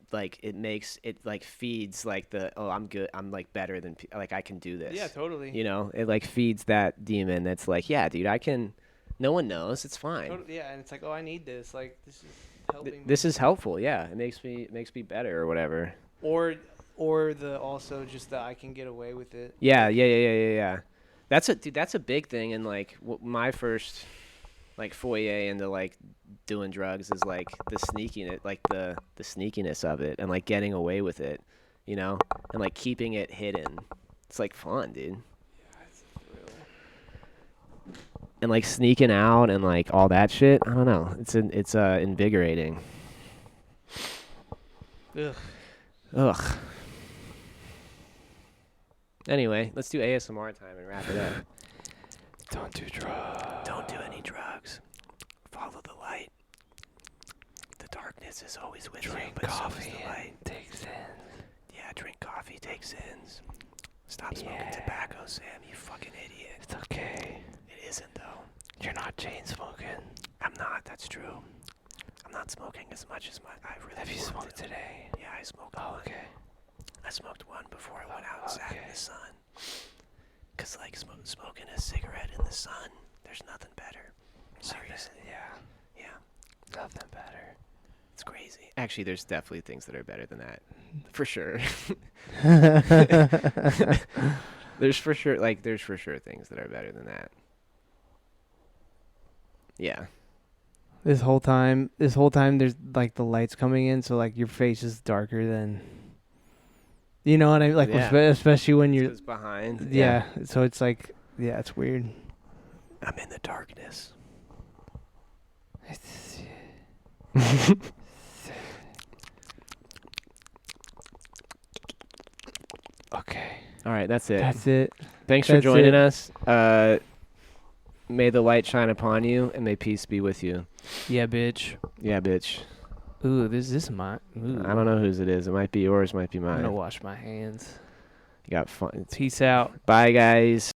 [SPEAKER 1] makes it like feeds like I'm good, I'm like better than like I can do this.
[SPEAKER 2] Yeah, totally.
[SPEAKER 1] You know, it like feeds that demon that's like, yeah, dude, I can. No one knows, it's fine.
[SPEAKER 2] Yeah, and it's like, oh, I need this. Like this is helping me.
[SPEAKER 1] This is helpful. Yeah, it makes me better or whatever.
[SPEAKER 2] Or also just that I can get away with it.
[SPEAKER 1] Yeah. That's a big thing. And like my first like foyer into like doing drugs is like the sneakiness, like the sneakiness of it, and like getting away with it, you know, and like keeping it hidden. It's like fun, dude.
[SPEAKER 2] Yeah, it's a thrill.
[SPEAKER 1] And like sneaking out and like all that shit. I don't know. It's invigorating. Ugh. Anyway, let's do ASMR time and wrap it up.
[SPEAKER 2] Don't do drugs.
[SPEAKER 1] Don't do any drugs. Follow the light. The darkness is always with you, but
[SPEAKER 2] coffee
[SPEAKER 1] so is the light.
[SPEAKER 2] Take sins.
[SPEAKER 1] Yeah, drink coffee, take sins. Stop smoking tobacco, Sam, you fucking idiot.
[SPEAKER 2] It's okay.
[SPEAKER 1] It isn't, though.
[SPEAKER 2] You're not chain smoking.
[SPEAKER 1] I'm not, that's true. I'm not smoking as much as I really
[SPEAKER 2] Have you
[SPEAKER 1] want
[SPEAKER 2] smoked
[SPEAKER 1] to.
[SPEAKER 2] today?
[SPEAKER 1] Yeah, I smoked
[SPEAKER 2] Oh,
[SPEAKER 1] one.
[SPEAKER 2] okay.
[SPEAKER 1] I smoked one before I went out and sat in
[SPEAKER 2] okay.
[SPEAKER 1] the sun. Because, like, smoking a cigarette in the sun, there's nothing better. Seriously.
[SPEAKER 2] Yeah.
[SPEAKER 1] Yeah.
[SPEAKER 2] Nothing better.
[SPEAKER 1] It's crazy. Actually, there's definitely things that are better than that. For sure. There's for sure things that are better than that. Yeah.
[SPEAKER 2] This whole time there's like the lights coming in, so like your face is darker than, you know what I mean? Like
[SPEAKER 1] Yeah.
[SPEAKER 2] especially when you're
[SPEAKER 1] It's behind.
[SPEAKER 2] yeah. So it's like it's weird.
[SPEAKER 1] I'm in the darkness.
[SPEAKER 2] Okay.
[SPEAKER 1] All right, that's it.
[SPEAKER 2] That's it.
[SPEAKER 1] Thanks for
[SPEAKER 2] That's
[SPEAKER 1] joining
[SPEAKER 2] it.
[SPEAKER 1] us. May the light shine upon you, and may peace be with you.
[SPEAKER 2] Yeah, bitch.
[SPEAKER 1] Yeah, bitch.
[SPEAKER 2] Ooh, this is mine. Ooh.
[SPEAKER 1] I don't know whose it is. It might be yours, might be
[SPEAKER 2] I'm
[SPEAKER 1] mine.
[SPEAKER 2] gonna wash my hands.
[SPEAKER 1] You got fun.
[SPEAKER 2] Peace out.
[SPEAKER 1] Bye, guys.